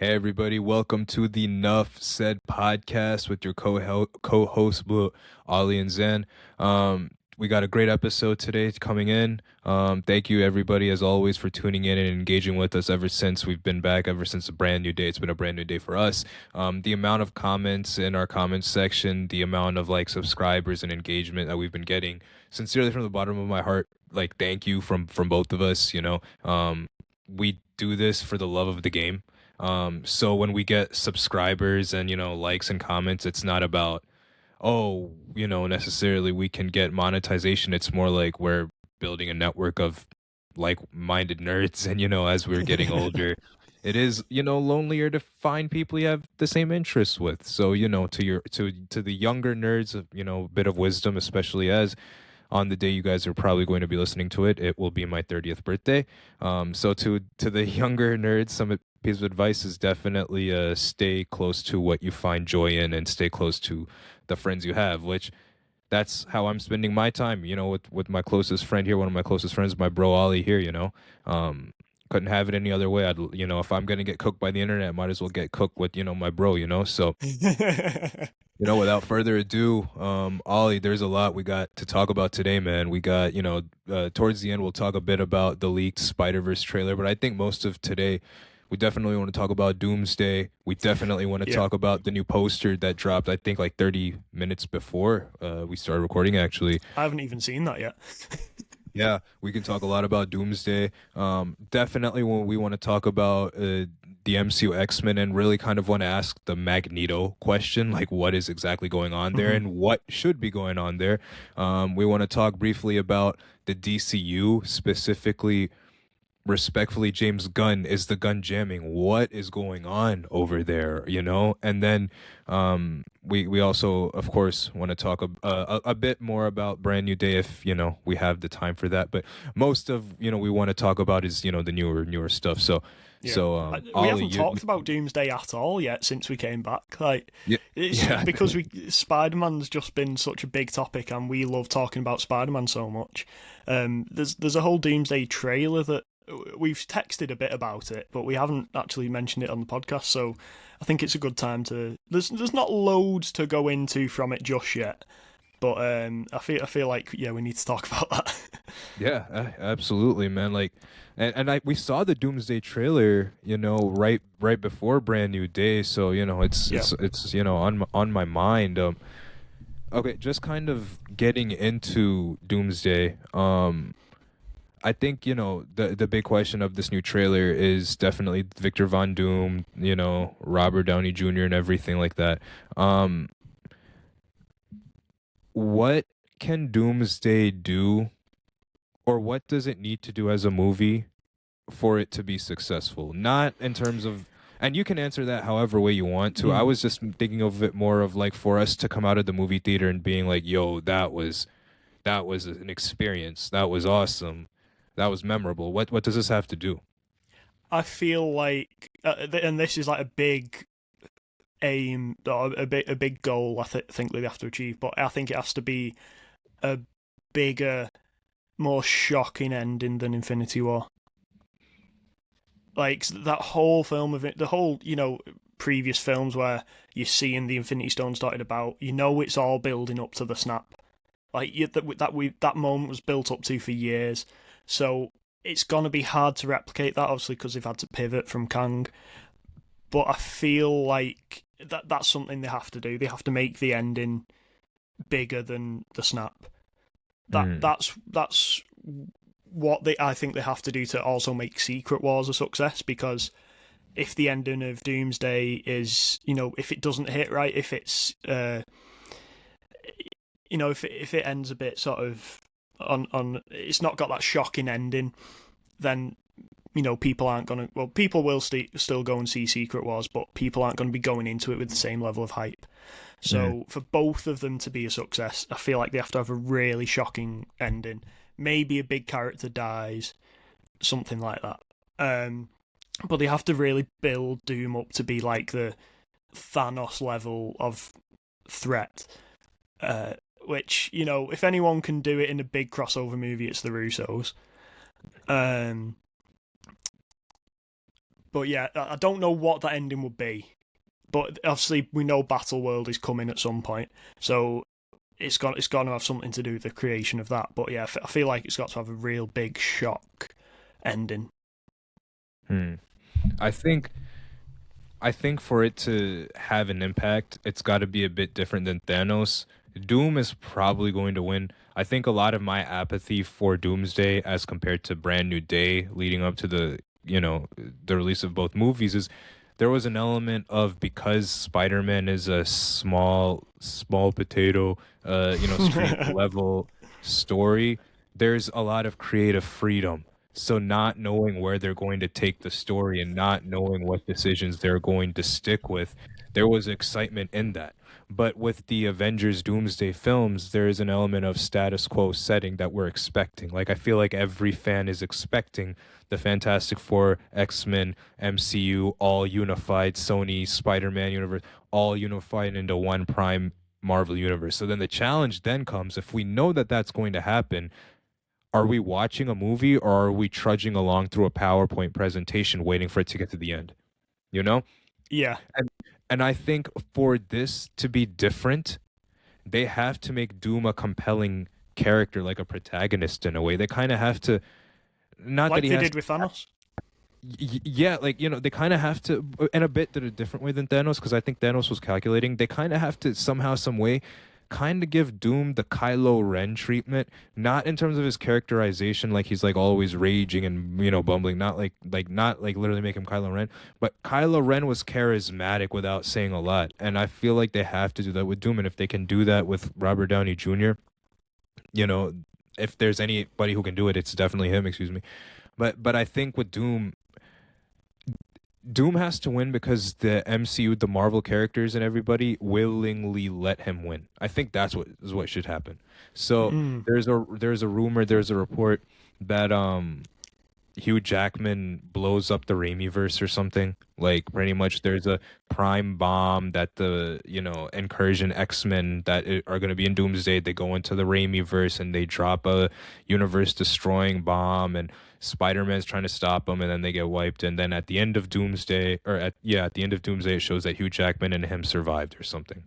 Hey everybody, welcome to the Nuff Said podcast with your co-host Oli and Zan. We got a great episode today coming in. Thank you everybody as always for tuning in and engaging with us ever since we've been back, ever since a brand new day. It's been a brand new day for us. The amount of comments in our comments section, the amount of subscribers and engagement that we've been getting, sincerely from the bottom of my heart, thank you from both of us. We do this for the love of the game. So when we get subscribers and, likes and comments, it's not about, oh, necessarily we can get monetization. It's more like we're building a network of like-minded nerds. And, as we're getting older, it is, lonelier to find people you have the same interests with. So, to the younger nerds, a bit of wisdom, especially as on the day you guys are probably going to be listening to it, it will be my 30th birthday. So to the younger nerds, some piece of advice is definitely stay close to what you find joy in and stay close to the friends you have, which that's how I'm spending my time, with my closest friend here, one of my closest friends, my bro Oli here, couldn't have it any other way. If I'm gonna get cooked by the internet, I might as well get cooked with, my bro, so without further ado, Ollie, there's a lot we got to talk about today, man. We got, towards the end, we'll talk a bit about the leaked Spider-Verse trailer, but I think most of today, we definitely want to talk about Doomsday. We definitely want to talk about the new poster that dropped, I think, 30 minutes before we started recording, actually. I haven't even seen that yet. Yeah, we can talk a lot about Doomsday. Definitely when we want to talk about the MCU X-Men and really kind of want to ask the Magneto question, like what is exactly going on there and what should be going on there. We want to talk briefly about the DCU, specifically, respectfully, James Gunn, is the gun jamming? What is going on over there, And then we also, of course, want to talk a bit more about Brand New Day if, we have the time for that. But most of, we want to talk about is, the newer stuff. So, yeah. We Ollie, haven't talked about Doomsday at all yet since we came back. It's yeah. because Spider-Man's just been such a big topic, and we love talking about Spider-Man so much. There's a whole Doomsday trailer that we've texted a bit about it, but we haven't actually mentioned it on the podcast. So I think it's a good time to. There's not loads to go into from it just yet, but I feel like we need to talk about that. Yeah, absolutely, man. We saw the Doomsday trailer, right before Brand New Day, so it's on my mind. Okay, just kind of getting into Doomsday. I think the big question of this new trailer is definitely Victor Von Doom, Robert Downey Jr. and everything like that. What can Doomsday do, or what does it need to do as a movie for it to be successful? Not in terms of, and you can answer that however way you want to. I was just thinking of it more of for us to come out of the movie theater and being like, yo, that was an experience. That was awesome. That was memorable. What does this have to do? I feel like, and this is like a big aim, or a big goal. Think they have to achieve, but I think it has to be a bigger, more shocking ending than Infinity War. Like that whole film of it, the whole previous films where you're seeing the Infinity Stone started about, it's all building up to the snap. That moment was built up to for years, so it's gonna be hard to replicate that, obviously, because they've had to pivot from Kang. But I feel like that's something they have to do. They have to make the ending bigger than the snap. That's what I think they have to do to also make Secret Wars a success, because if the ending of Doomsday is, if it doesn't hit right, if it's if it ends a bit sort of on it's not got that shocking ending, then people aren't gonna. Well, people will still go and see Secret Wars, but people aren't going to be going into it with the same level of hype. So for both of them to be a success, I feel like they have to have a really shocking ending. Maybe a big character dies, something like that. But they have to really build Doom up to be like the Thanos level of threat. Which, if anyone can do it in a big crossover movie, it's the Russos. But yeah, I don't know what that ending would be. But obviously, we know Battleworld is coming at some point, so it's got to have something to do with the creation of that. But yeah, I feel like it's got to have a real big shock ending. I think for it to have an impact, it's got to be a bit different than Thanos. Doom is probably going to win. I think a lot of my apathy for Doomsday as compared to Brand New Day leading up to the release of both movies is there was an element of, because Spider-Man is a small potato, street level story, there's a lot of creative freedom. So not knowing where they're going to take the story and not knowing what decisions they're going to stick with, there was excitement in that. But with the Avengers Doomsday films, there is an element of status quo setting that we're expecting. Like, I feel like every fan is expecting the Fantastic Four, X-Men, MCU, all unified, Sony, Spider-Man universe, all unified into one prime Marvel universe. So then the challenge then comes, if we know that that's going to happen, are we watching a movie or are we trudging along through a PowerPoint presentation waiting for it to get to the end? You know? Yeah. And I think for this to be different, they have to make Doom a compelling character, like a protagonist in a way. They kind of have to, not like that he they has did with Thanos. yeah, like, they kind of have to, in a bit did a different way than Thanos, because I think Thanos was calculating. They kind of have to somehow, some way, kind of give Doom the Kylo Ren treatment, not in terms of his characterization, like he's like always raging and bumbling, not like literally make him Kylo Ren, but Kylo Ren was charismatic without saying a lot, and I feel like they have to do that with Doom, and if they can do that with Robert Downey Jr., you know, if there's anybody who can do it, it's definitely him. Excuse me, but I think with Doom has to win because the MCU, the Marvel characters and everybody willingly let him win. I think that's what should happen. So there's a rumor, there's a report that Hugh Jackman blows up the Raimiverse or something. Like, pretty much there's a prime bomb that the, Incursion X-Men that are going to be in Doomsday, they go into the Raimiverse and they drop a universe destroying bomb, and Spider-Man's trying to stop them, and then they get wiped. And then at the end of Doomsday, at the end of Doomsday, it shows that Hugh Jackman and him survived or something.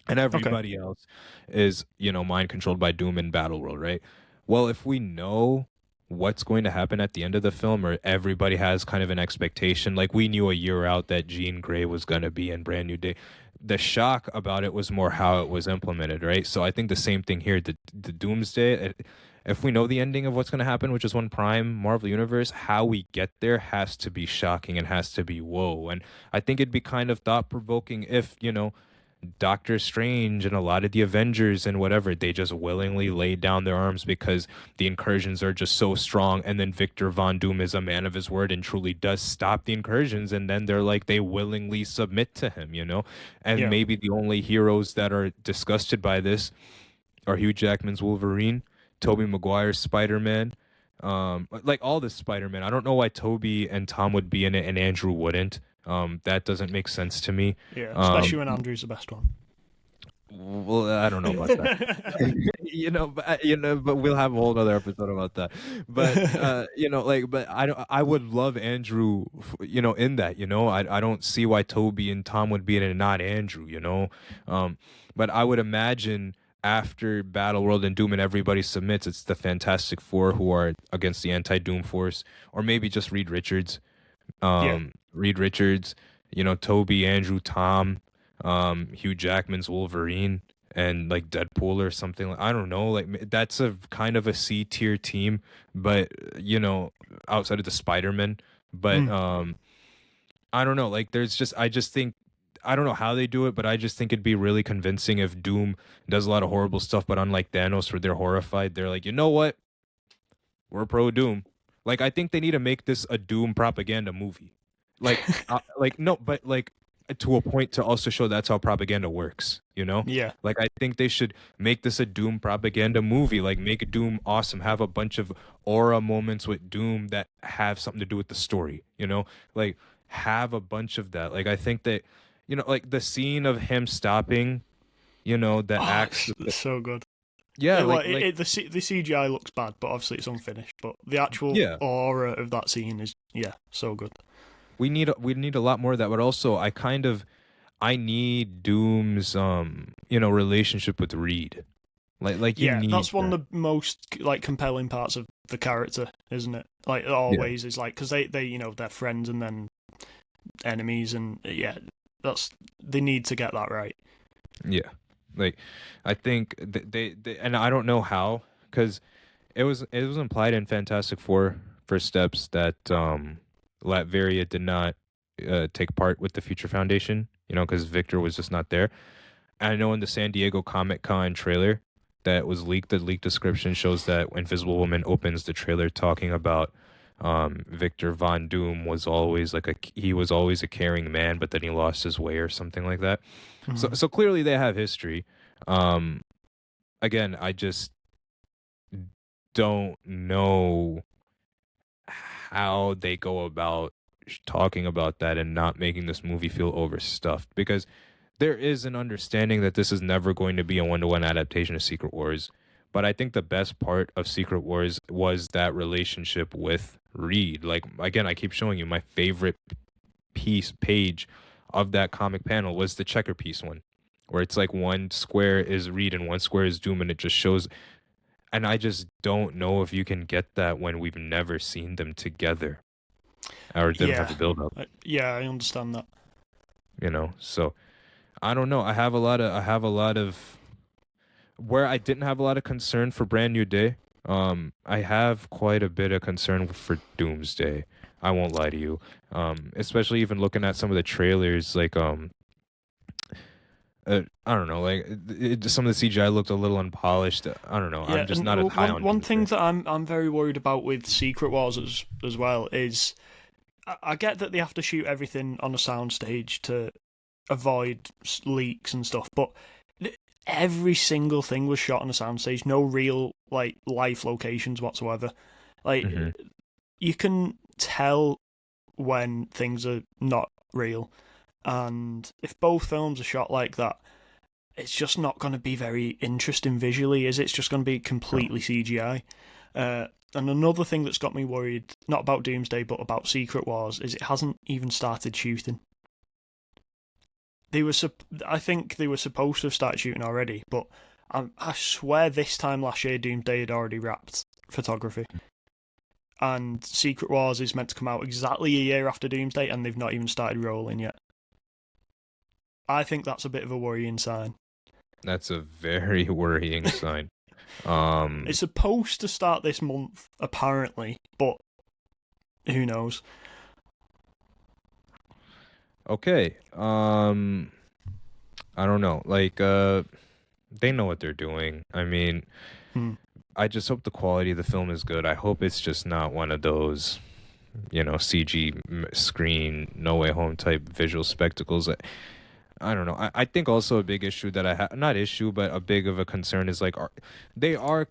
And everybody else is, mind controlled by Doom in Battleworld, right? Well, if we know what's going to happen at the end of the film, or everybody has kind of an expectation, like we knew a year out that Jean Grey was going to be in Brand New Day, the shock about it was more how it was implemented, right? So I think the same thing here, the Doomsday, if we know the ending of what's going to happen, which is one prime Marvel universe, how we get there has to be shocking and has to be whoa. And I think it'd be kind of thought-provoking if, Doctor Strange and a lot of the Avengers and whatever, they just willingly laid down their arms because the incursions are just so strong, and then Victor Von Doom is a man of his word and truly does stop the incursions, and then they willingly submit to him, and maybe the only heroes that are disgusted by this are Hugh Jackman's Wolverine, Tobey Maguire's Spider-Man, like all the Spider-Man. I don't know why Tobey and Tom would be in it and Andrew wouldn't. That doesn't make sense to me. Yeah, especially when Andrew's the best one. Well, I don't know about that. But we'll have a whole other episode about that. But but I would love Andrew, in that. I don't see why Toby and Tom would be in it and not Andrew. But I would imagine after Battleworld and Doom and everybody submits, it's the Fantastic Four who are against the anti-Doom force, or maybe just Reed Richards. Reed Richards, Toby, Andrew, Tom, Hugh Jackman's Wolverine, and like Deadpool or something. I don't know. Like, that's a kind of a C tier team, but outside of the Spider-Man. But I don't know. Like, I just think, I don't know how they do it, but I just think it'd be really convincing if Doom does a lot of horrible stuff, but unlike Thanos, where they're horrified, they're like, you know what? We're pro Doom. Like, I think they need to make this a Doom propaganda movie. Like, no, but like to a point to also show that's how propaganda works, Yeah. Like, I think they should make this a Doom propaganda movie. Like, make Doom awesome. Have a bunch of aura moments with Doom that have something to do with the story, Like, have a bunch of that. Like, I think that, like the scene of him stopping, the axe. It's so good. Yeah, the CGI looks bad, but obviously it's unfinished. But the actual aura of that scene is, so good. we need a lot more of that. But also, I need Doom's relationship with Reed. Like you Yeah, need that's one that. of the most like compelling parts of the character, isn't it? Like Yeah, always is like because they they're friends and then enemies, and yeah, that's they need to get that right. yeah. Like I think they and I don't know how because it was implied in Fantastic Four First Steps that Latveria did not take part with the Future Foundation. Because Victor was just not there. And I know in the San Diego Comic Con trailer that was leaked, the leaked description shows that Invisible Woman opens the trailer talking about Victor Von Doom was always he was always a caring man, but then he lost his way or something like that. So Mhm. so clearly they have history. Um, Again, I just don't know how they go about talking about that and not making this movie feel overstuffed because there is an understanding that this is never going to be a one-to-one adaptation of Secret Wars. But I think the best part of Secret Wars was that relationship with Reed. Like again, I keep showing you my favorite page of that comic panel was the checker piece one, where it's like one square is Reed and one square is Doom, and it just shows. And I just don't know if you can get that when we've never seen them together or them have Yeah, a build up. yeah, I understand that. So I don't know. I have a lot of where I didn't have a lot of concern for Brand New Day. I have quite a bit of concern for Doomsday. I won't lie to you. Especially even looking at some of the trailers, like I don't know, like some of the CGI looked a little unpolished. I don't know. Yeah, I'm just and not as high one on one thing Doomsday. that I'm very worried about with Secret Wars as well is I get that they have to shoot everything on a soundstage to avoid leaks and stuff, but every single thing was shot on a soundstage. No real like life locations whatsoever. Like Hmm. you can tell when things are not real, and if both films are shot like that, it's just not going to be very interesting visually, is it? It's just going to be No. completely CGI. And another thing that's got me worried, not about Doomsday, but about Secret Wars, is it hasn't even started shooting. I think they were supposed to have started shooting already, but I swear this time last year Doomsday had already wrapped photography, and Secret Wars is meant to come out exactly a year after Doomsday, and they've not even started rolling yet. I think that's a bit of a worrying sign. That's a very worrying sign. Um, It's supposed to start this month, apparently, but who knows? okay. I don't know. Like, they know what they're doing. I mean, Hmm. I just hope the quality of the film is good. I hope it's just not one of those, CG screen, No Way Home type visual spectacles. I don't know. I think also a big issue that I have, not issue, but a big of a concern is like, they are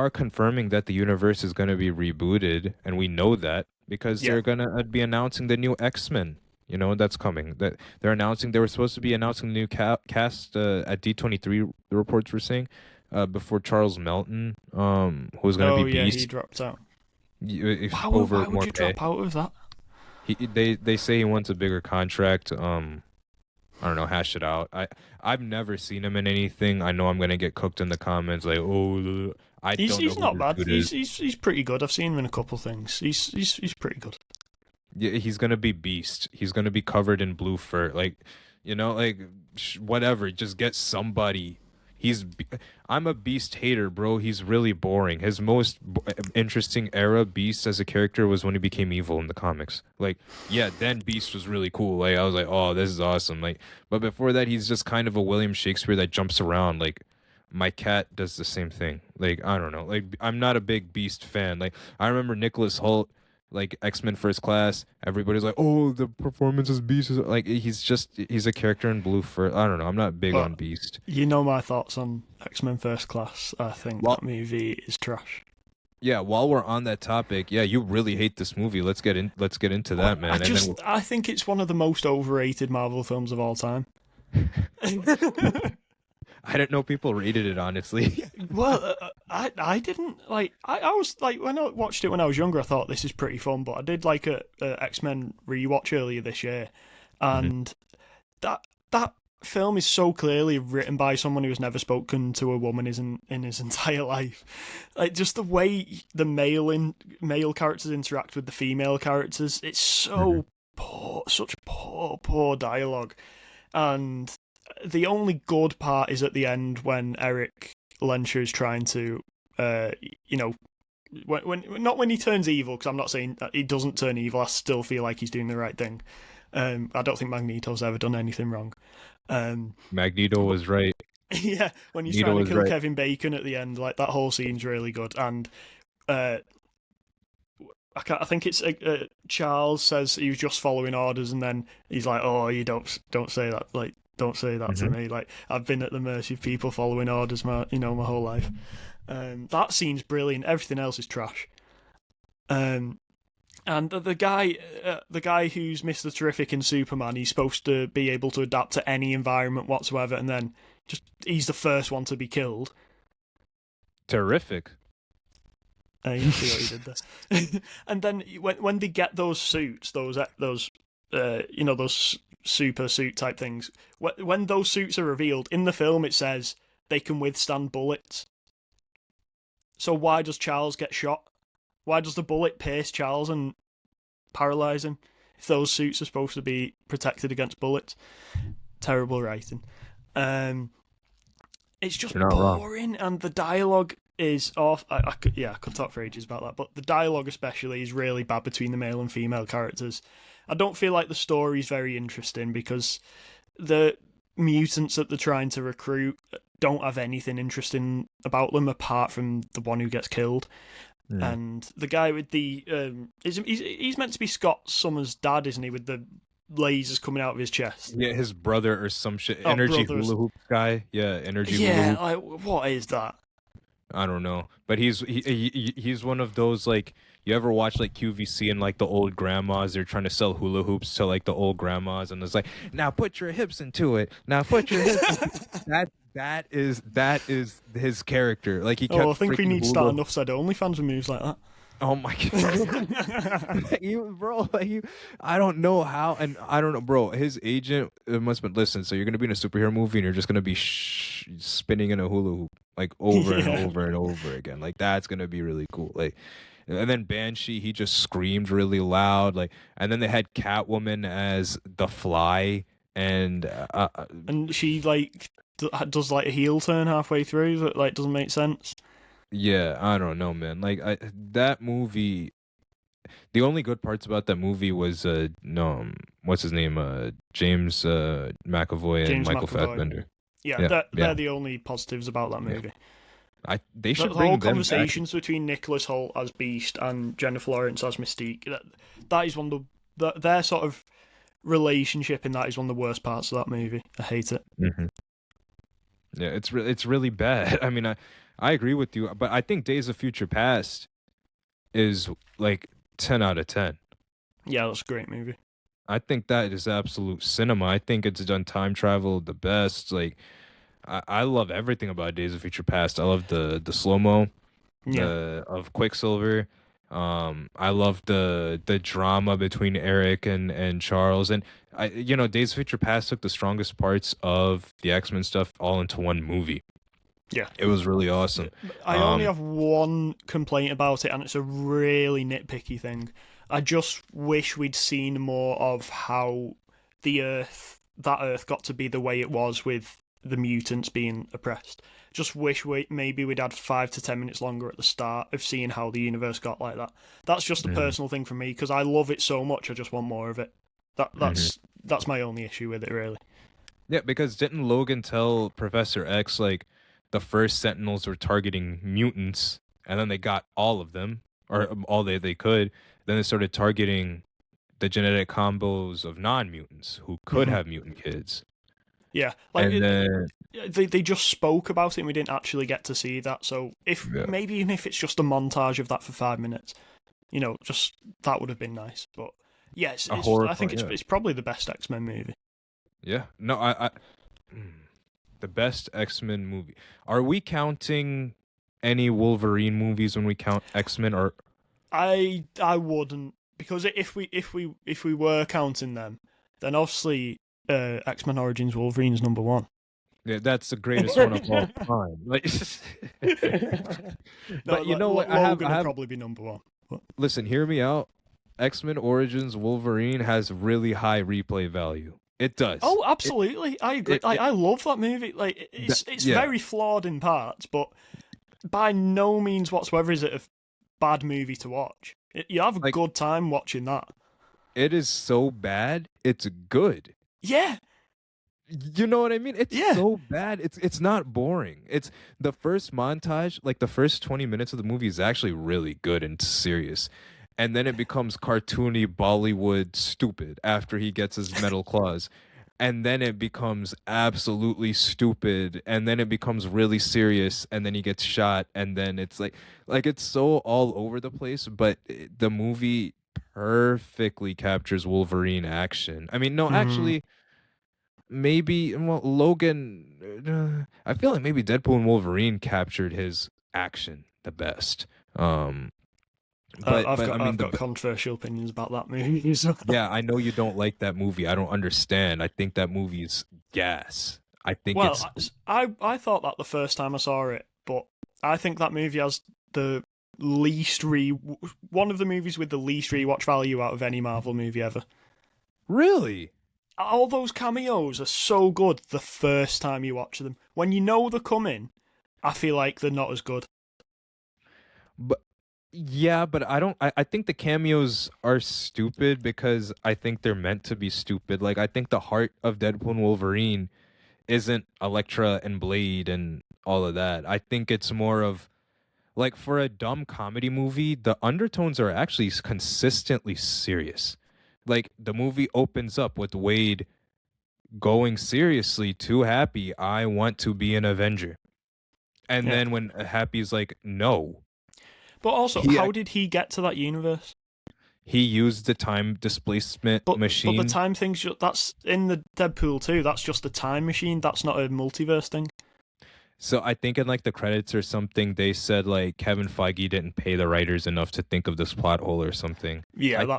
confirming that the universe is going to be rebooted, and we know that because Yeah. they're gonna be announcing the new X-Men. That's coming. That they're announcing. They were supposed to be announcing the new cast at D23. The reports were saying, before Charles Melton, who's gonna be Oh yeah, he Beast, dropped out. if Why over would more you pay. drop out of that? They say he wants a bigger contract. I don't know, hash it out. I've never seen him in anything. I know I'm gonna get cooked in the comments like, oh, I don't know He's who not this bad. dude is. He's pretty good. I've seen him in a couple things. He's pretty good. Yeah, he's gonna be beast. He's gonna be covered in blue fur. Like, like whatever. Just get somebody. I'm a Beast hater, bro. He's really boring. His most interesting era Beast as a character was when he became evil in the comics. Like, yeah, then Beast was really cool. Like, I was like, oh, this is awesome. Like, but before that, he's just kind of a William Shakespeare that jumps around. Like, my cat does the same thing. Like, I don't know. Like, I'm not a big Beast fan. Like, I remember Nicholas Hoult, like X-Men First Class, everybody's like, "Oh, the performance is Beast." Like he's a character in blue fur. I don't know. I'm not big But on Beast. you know my thoughts on X-Men First Class. I think Well, that movie is trash. yeah. While we're on that topic, yeah, you really hate this movie. Let's get in. Let's get into that, man. And then I think it's one of the most overrated Marvel films of all time. I didn't know people rated it, honestly. Well, I didn't like. I was like when I watched it when I was younger, I thought this is pretty fun. But I did like a X-Men rewatch earlier this year, Mhm. and that film is so clearly written by someone who has never spoken to a woman in his entire life. Like just the way the male characters interact with the female characters, it's Mhm. so poor, such poor dialogue. And the only good part is at the end when Eric Lensher is trying to, you know, when not when he turns evil, because I'm not saying that he doesn't turn evil. I still feel like he's doing the right thing. I don't think Magneto's ever done anything wrong. Magneto But was right. yeah, when he's Magneto trying to was kill right. Kevin Bacon at the end, like that whole scene's really good. And uh, I think it's Charles says he was just following orders, and then he's like, "Oh, you don't say that. Like, don't say that to Hmm. me. Like, I've been at the mercy of people following orders, my whole life." That scene's brilliant. Everything else is trash. Um, and the guy who's Mr. Terrific in Superman, he's supposed to be able to adapt to any environment whatsoever, and then just he's the first one to be killed. Terrific. You see what he did there. And then when they get those suits, those those super suit type things, when those suits are revealed in the film, it says they can withstand bullets. So why does Charles get shot? Why does the bullet pierce Charles and paralyze him? If those suits are supposed to be protected against bullets, terrible writing. Um, it's just You're not wrong. boring, and the dialogue is off. I could talk for ages about that, but the dialogue especially is really bad between the male and female characters. I don't feel like the story's very interesting because the mutants that they're trying to recruit don't have anything interesting about them apart from the one who gets killed. Mm. And the guy with the he's meant to be Scott Summers' dad, isn't he? With the lasers coming out of his chest. Yeah, his brother or some shit. Oh, Energy brothers. hula hoop guy. Yeah, energy hula Yeah, hoop. like what is that? I don't know, but he's one of those like you ever watch like QVC and like the old grandmas. They're trying to sell hula hoops to like the old grandmas, and it's like now put your hips into it. Now put your hips. That is his character. Like he Oh, kept I think we freaking need to start hula. enough said OnlyFans with moves like that. Oh my god, you bro, like you. I don't know how, and I don't know, bro. His agent must have been listen. So you're gonna be in a superhero movie, and you're just gonna be spinning in a hula hoop like over and Yeah. over and over again. Like that's gonna be really cool. Like, and then Banshee, he just screamed really loud. Like, and then they had Catwoman as the Fly, and And she like does like a heel turn halfway through that like doesn't make sense. yeah, I don't know, man. Like that movie. The only good parts about that movie was no, what's his name? James McAvoy and James Michael McAvoy. Fassbender. Yeah, Yeah, they're yeah, the only positives about that yeah. movie. They The should whole bring them back. conversations between Nicholas Hoult as Beast and Jennifer Lawrence as Mystique, that is one of their sort of relationship in that is one of the worst parts of that movie. I hate it. Hmm. Yeah, it's really bad. I mean, I agree with you, but I think Days of Future Past is like 10 out of 10. Yeah, that's a great movie. I think that is absolute cinema. I think it's done time travel the best. Like I love everything about Days of Future Past. I love the slow mo, Yeah. the of Quicksilver. I love the drama between Eric and Charles, and Days of Future Past took the strongest parts of the X-Men stuff all into one movie. Yeah. It was really awesome. I only have one complaint about it, and it's a really nitpicky thing. I just wish we'd seen more of how that Earth got to be the way it was with the mutants being oppressed. Just wish maybe we'd had 5 to 10 minutes longer at the start of seeing how the universe got like that. That's just a Mhm. personal thing for me because I love it so much. I just want more of it. Mhm. That's my only issue with it, really. Yeah, because didn't Logan tell Professor X like the first Sentinels were targeting mutants, and then they got all of them, or all they could. Then they started targeting the genetic combos of non-mutants who could Mhm. have mutant kids. Yeah, like And then they just spoke about it and we didn't actually get to see that. So if yeah, maybe even if it's just a montage of that for 5 minutes, just that would have been nice. But yeah, a horror I think part, yeah. it's probably the best X-Men movie. Yeah. No, I mm. The best X-Men movie. Are we counting any Wolverine movies when we count X-Men, or I wouldn't, because if we were counting them, then obviously X-Men Origins Wolverine's number one. yeah, that's the greatest one of all time. Like, No, but you know what? Logan would probably be number one. But... Listen, hear me out. X-Men Origins Wolverine has really high replay value. It does. Oh, absolutely, I agree. I love that movie. Like, it's very flawed in parts, but by no means whatsoever is it a bad movie to watch. You have a good time watching that. It is so bad, it's good. Yeah. You know what I mean? It's so bad. It's not boring. It's the first montage, like the first 20 minutes of the movie is actually really good and serious. And then it becomes cartoony Bollywood stupid after he gets his metal claws. And then it becomes absolutely stupid, and then it becomes really serious, and then he gets shot, and then it's like it's so all over the place, but the movie perfectly captures Wolverine action. I mean, no, actually, maybe, well, Logan, I feel like maybe Deadpool and Wolverine captured his action the best. I've got controversial opinions about that movie. So. Yeah, I know you don't like that movie. I don't understand. I think that movie's gas. I think I thought that the first time I saw it, but I think that movie has the one of the movies with the least rewatch value out of any Marvel movie ever. Really? All those cameos are so good the first time you watch them. When you know they're coming, I feel like they're not as good. But yeah, but I think the cameos are stupid because I think they're meant to be stupid. Like, I think the heart of Deadpool and Wolverine isn't Elektra and Blade and all of that. I think it's more of, like, for a dumb comedy movie, the undertones are actually consistently serious. Like, the movie opens up with Wade going seriously to Happy, I want to be an Avenger. And then when Happy's like, no. But also, how did he get to that universe? He used the time displacement machine. But the time thing's that's in the Deadpool too. That's just a time machine. That's not a multiverse thing. So I think in like the credits or something, they said like Kevin Feige didn't pay the writers enough to think of this plot hole or something. Yeah,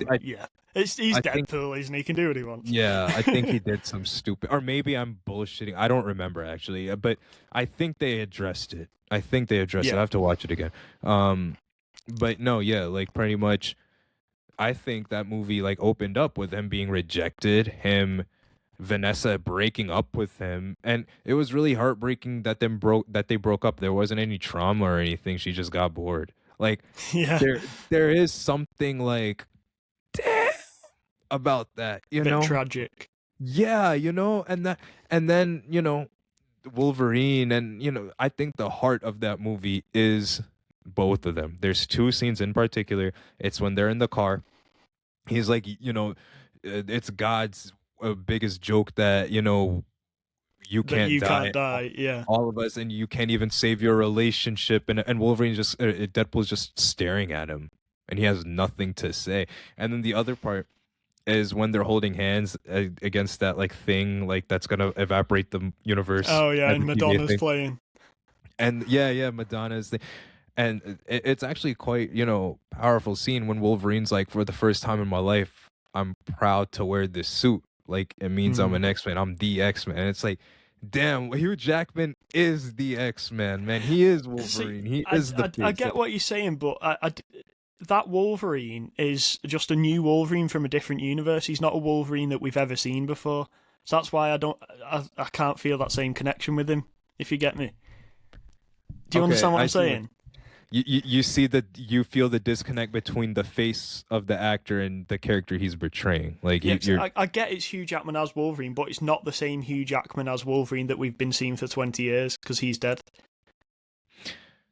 he's Deadpool, isn't he? He can do what he wants. Yeah, I think he did some stupid, or maybe I'm bullshitting. I don't remember actually, but I think they addressed it. I have to watch it again. But no, yeah, like pretty much, I think that movie like opened up with him being rejected, Vanessa breaking up with him, and it was really heartbreaking that they broke up. There wasn't any trauma or anything. She just got bored. Like, there is something like, damn, about that, you know, tragic. Yeah, you know, and then you know, Wolverine, and you know, I think the heart of that movie is both of them. There's two scenes in particular. It's when they're in the car. He's like, you know, it's God's biggest joke that, you know, you can't die. Yeah, all of us, and you can't even save your relationship. And Wolverine Deadpool's just staring at him, and he has nothing to say. And then the other part is when they're holding hands against that like thing like that's gonna evaporate the universe. Oh yeah, and Madonna's playing. And yeah, Madonna's thing. And it's actually quite, you know, powerful scene when Wolverine's like, for the first time in my life, I'm proud to wear this suit. Like, it means I'm an X-Men. I'm the X-Men. And it's like, damn, Hugh Jackman is the X-Men, man. He is Wolverine. He is the I get what you're saying, but that Wolverine is just a new Wolverine from a different universe. He's not a Wolverine that we've ever seen before. So that's why I can't feel that same connection with him, if you get me. Do you understand what I'm saying? You feel the disconnect between the face of the actor and the character he's portraying. Like, I get it's Hugh Jackman as Wolverine, but it's not the same Hugh Jackman as Wolverine that we've been seeing for 20 years because he's dead.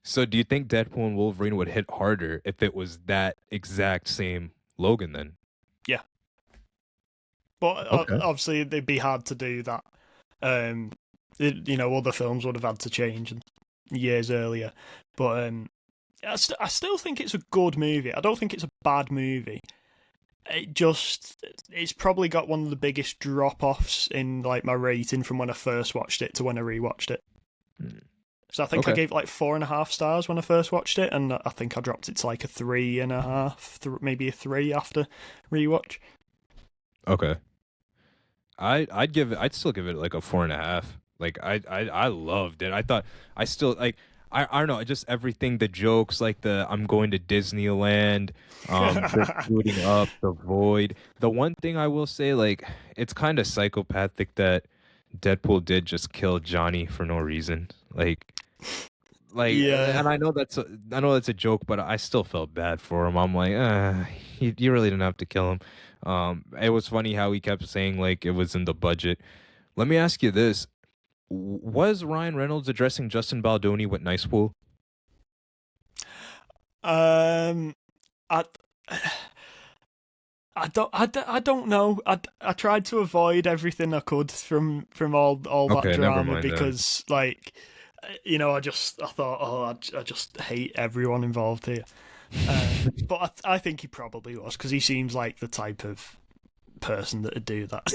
So do you think Deadpool and Wolverine would hit harder if it was that exact same Logan then? Yeah. But obviously it'd be hard to do that. You know, other films would have had to change years earlier. But I still think it's a good movie. I don't think it's a bad movie. it's probably got one of the biggest drop-offs in like my rating from when I first watched it to when I rewatched it. So I think I gave it like 4.5 stars when I first watched it, and I think I dropped it to like a 3.5, maybe a 3 after rewatch. Okay. I'd still give it like a 4.5. Like I loved it. I still like I don't know, just everything, the jokes, like the I'm going to Disneyland, just shooting up the void. The one thing I will say, like, it's kind of psychopathic that Deadpool did just kill Johnny for no reason. Yeah. And I know that's a joke, but I still felt bad for him. I'm like, you really didn't have to kill him. It was funny how he kept saying like it was in the budget. Let me ask you this: was Ryan Reynolds addressing Justin Baldoni with Nice Pool? I I don't know. I tried to avoid everything I could from all that Okay, never drama mind then. because like I thought, oh, I just hate everyone involved here. But I think he probably was, because he seems like the type of person that would do that.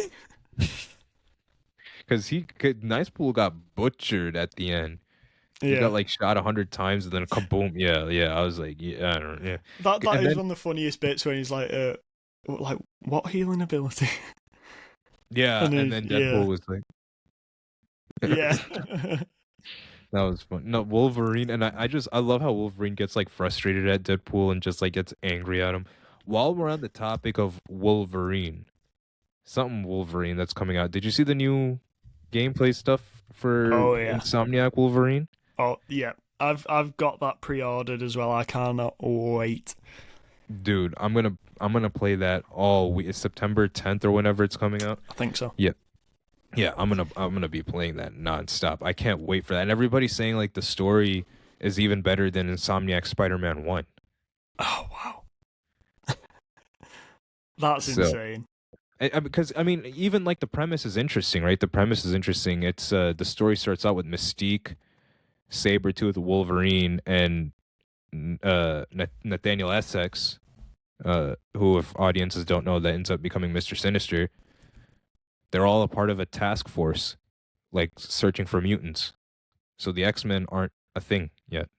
Because Nice Pool got butchered at the end. He Yeah, got like shot 100 times and then kaboom. Yeah, yeah. I was like, yeah, I don't know. that Yeah. And is then one of the funniest bits when he's like what healing ability? yeah, And and then yeah, Deadpool was like, yeah. that was fun. No, Wolverine, and I love how Wolverine gets like frustrated at Deadpool and just like gets angry at him. While we're on the topic of Wolverine, something Wolverine that's coming out. Did you see the new gameplay stuff for Oh yeah. Insomniac Wolverine? Oh yeah. I've got that pre-ordered as well. I cannot wait. Dude, I'm gonna play that all week. It's September 10th or whenever it's coming out. I think so. Yeah. Yeah, I'm gonna be playing that nonstop. I can't wait for that. And everybody's saying like the story is even better than Insomniac Spider-Man 1. Oh wow. That's So, insane. because I mean, even like the premise is interesting, right? The premise is interesting. It's the story starts out with Mystique, Sabretooth, Wolverine, and Nathaniel Essex, who, if audiences don't know, that ends up becoming Mr. Sinister. They're all a part of a task force, like searching for mutants. So the X-Men aren't a thing yet. Mhm.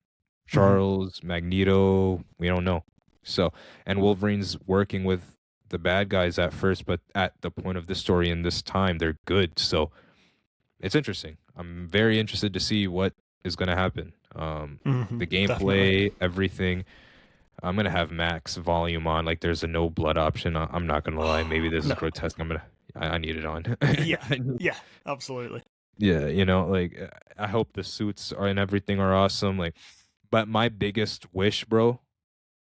Charles, Magneto, we don't know. So, and Wolverine's working with the bad guys at first, but at the point of this story in this time, they're good. So it's interesting. I'm very interested to see what is going to happen. The Definitely. gameplay, everything. I'm gonna have max volume on. Like, there's a no blood option. I'm not gonna lie. Maybe this is No. grotesque. I need it on. Yeah. Yeah. Absolutely. Yeah, like I hope the suits are and everything are awesome. Like, but my biggest wish, bro,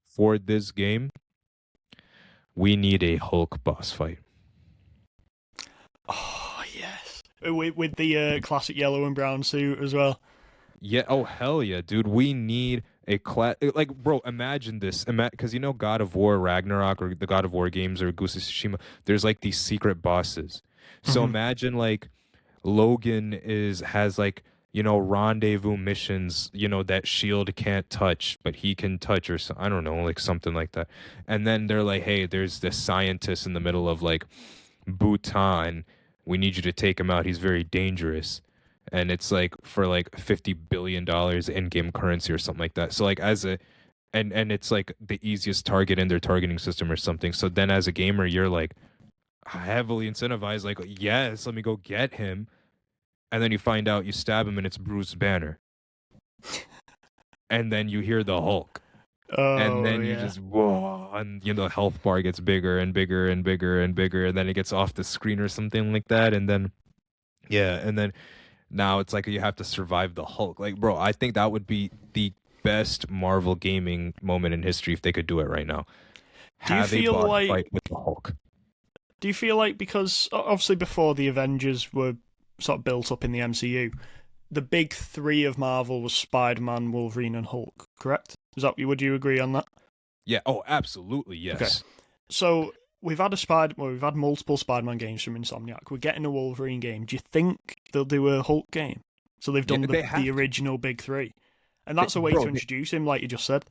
for this game, we need a Hulk boss fight. Oh yes. With the classic yellow and brown suit as well. Yeah. Oh hell yeah, dude. We need a like, bro. Imagine this. Because God of War Ragnarok or the God of War games or Ghost of Tsushima. There's like these secret bosses. So Mhm. imagine like Logan has like rendezvous missions that Shield can't touch but he can touch, or I don't know, like something like that. And then they're like, hey, there's this scientist in the middle of like Bhutan, we need you to take him out, he's very dangerous. And it's like for like $50 billion in-game currency or something like that. So like as a and it's like the easiest target in their targeting system or something. So then as a gamer you're like heavily incentivized, like, yes, let me go get him. And then you find out, you stab him and it's Bruce Banner. And then you hear the Hulk. And Oh then you yeah. just, whoa, and the health bar gets bigger and bigger and bigger and bigger, and then it gets off the screen or something like that. And then, yeah, and then now it's like you have to survive the Hulk. Like, bro, I think that would be the best Marvel gaming moment in history if they could do it right now. Do you Have a feel boss like fight with the Hulk. do you feel like, because obviously before the Avengers were sort of built up in the MCU, the big three of Marvel was Spider-Man, Wolverine, and Hulk, correct? Would you agree on that? Yeah, oh, absolutely, Okay. yes. So we've had multiple Spider-Man games from Insomniac. We're getting a Wolverine game. Do you think they'll do a Hulk game? So they've Yeah, done they the have to. original big three, and that's a way to Bro, introduce him, like you just said.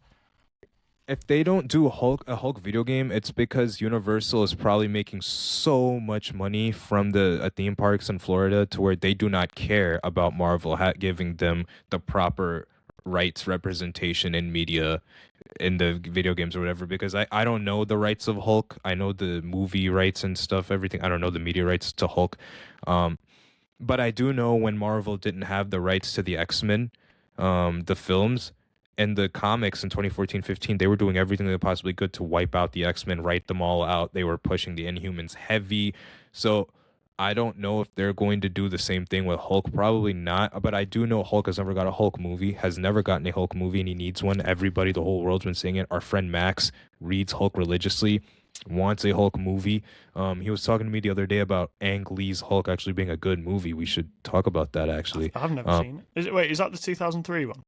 if they don't do a Hulk video game, it's because Universal is probably making so much money from the theme parks in Florida to where they do not care about Marvel giving them the proper rights representation in media in the video games or whatever. Because I don't know the rights of Hulk. I know the movie rights and stuff, everything. I don't know the media rights to Hulk. Um, but I do know when Marvel didn't have the rights to the X-Men, the films and the comics in 2014-15, they were doing everything they possibly could to wipe out the X-Men, write them all out. They were pushing the Inhumans heavy. So I don't know if they're going to do the same thing with Hulk. Probably not. But I do know Hulk has never got a Hulk movie, has never gotten a Hulk movie, and he needs one. Everybody, the whole world's been saying it. Our friend Max reads Hulk religiously, wants a Hulk movie. He was talking to me the other day about Ang Lee's Hulk actually being a good movie. We should talk about that actually. I've never seen it. Wait, is that the 2003 one?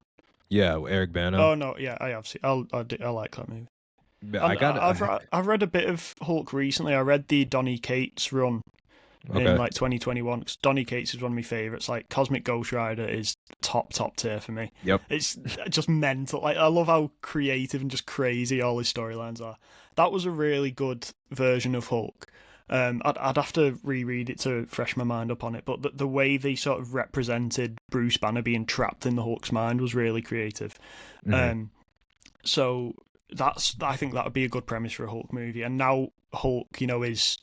Yeah, Eric Bana. Oh no, yeah, I have seen. I like that movie. Yeah, I got. I've read a bit of Hulk recently. I read the Donny Cates run in like 2021. 'Cause Donny Cates is one of my favorites. Like Cosmic Ghost Rider is top tier for me. Yep. It's just mental. Like I love how creative and just crazy all his storylines are. That was a really good version of Hulk. I'd have to reread it to fresh my mind up on it, but the way they sort of represented Bruce Banner being trapped in the Hulk's mind was really creative. Mm-hmm. So I think that would be a good premise for a Hulk movie. And now Hulk, is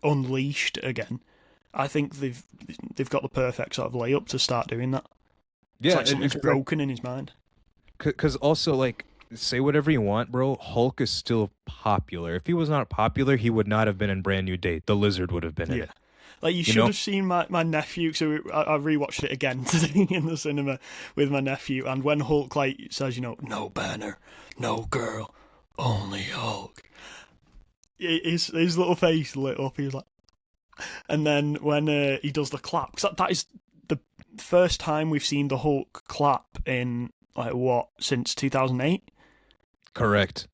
unleashed again. I think they've got the perfect sort of layup to start doing that. Yeah, it's like something's broken in his mind. Because also, like, say whatever you want, bro. Hulk is still popular. If he was not popular, he would not have been in Brand New Day. The Lizard would have been in it. Like you should have seen my nephew. So I rewatched it again today in the cinema with my nephew. And when Hulk says, no banner, no girl, only Hulk. His little face lit up. He was like, and then when he does the clap, because that is the first time we've seen the Hulk clap in since 2008. Correct.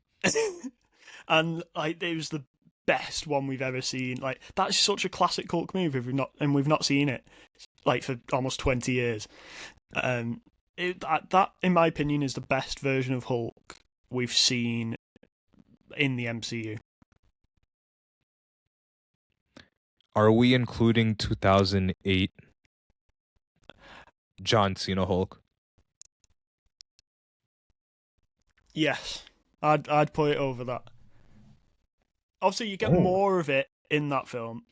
And it was the best one we've ever seen. Like that's such a classic Hulk movie. We've not seen it for almost 20 years. That in my opinion is the best version of Hulk we've seen in the MCU. Are we including 2008 John Cena Hulk? Yes, I'd put it over that. Obviously, you get more of it in that film.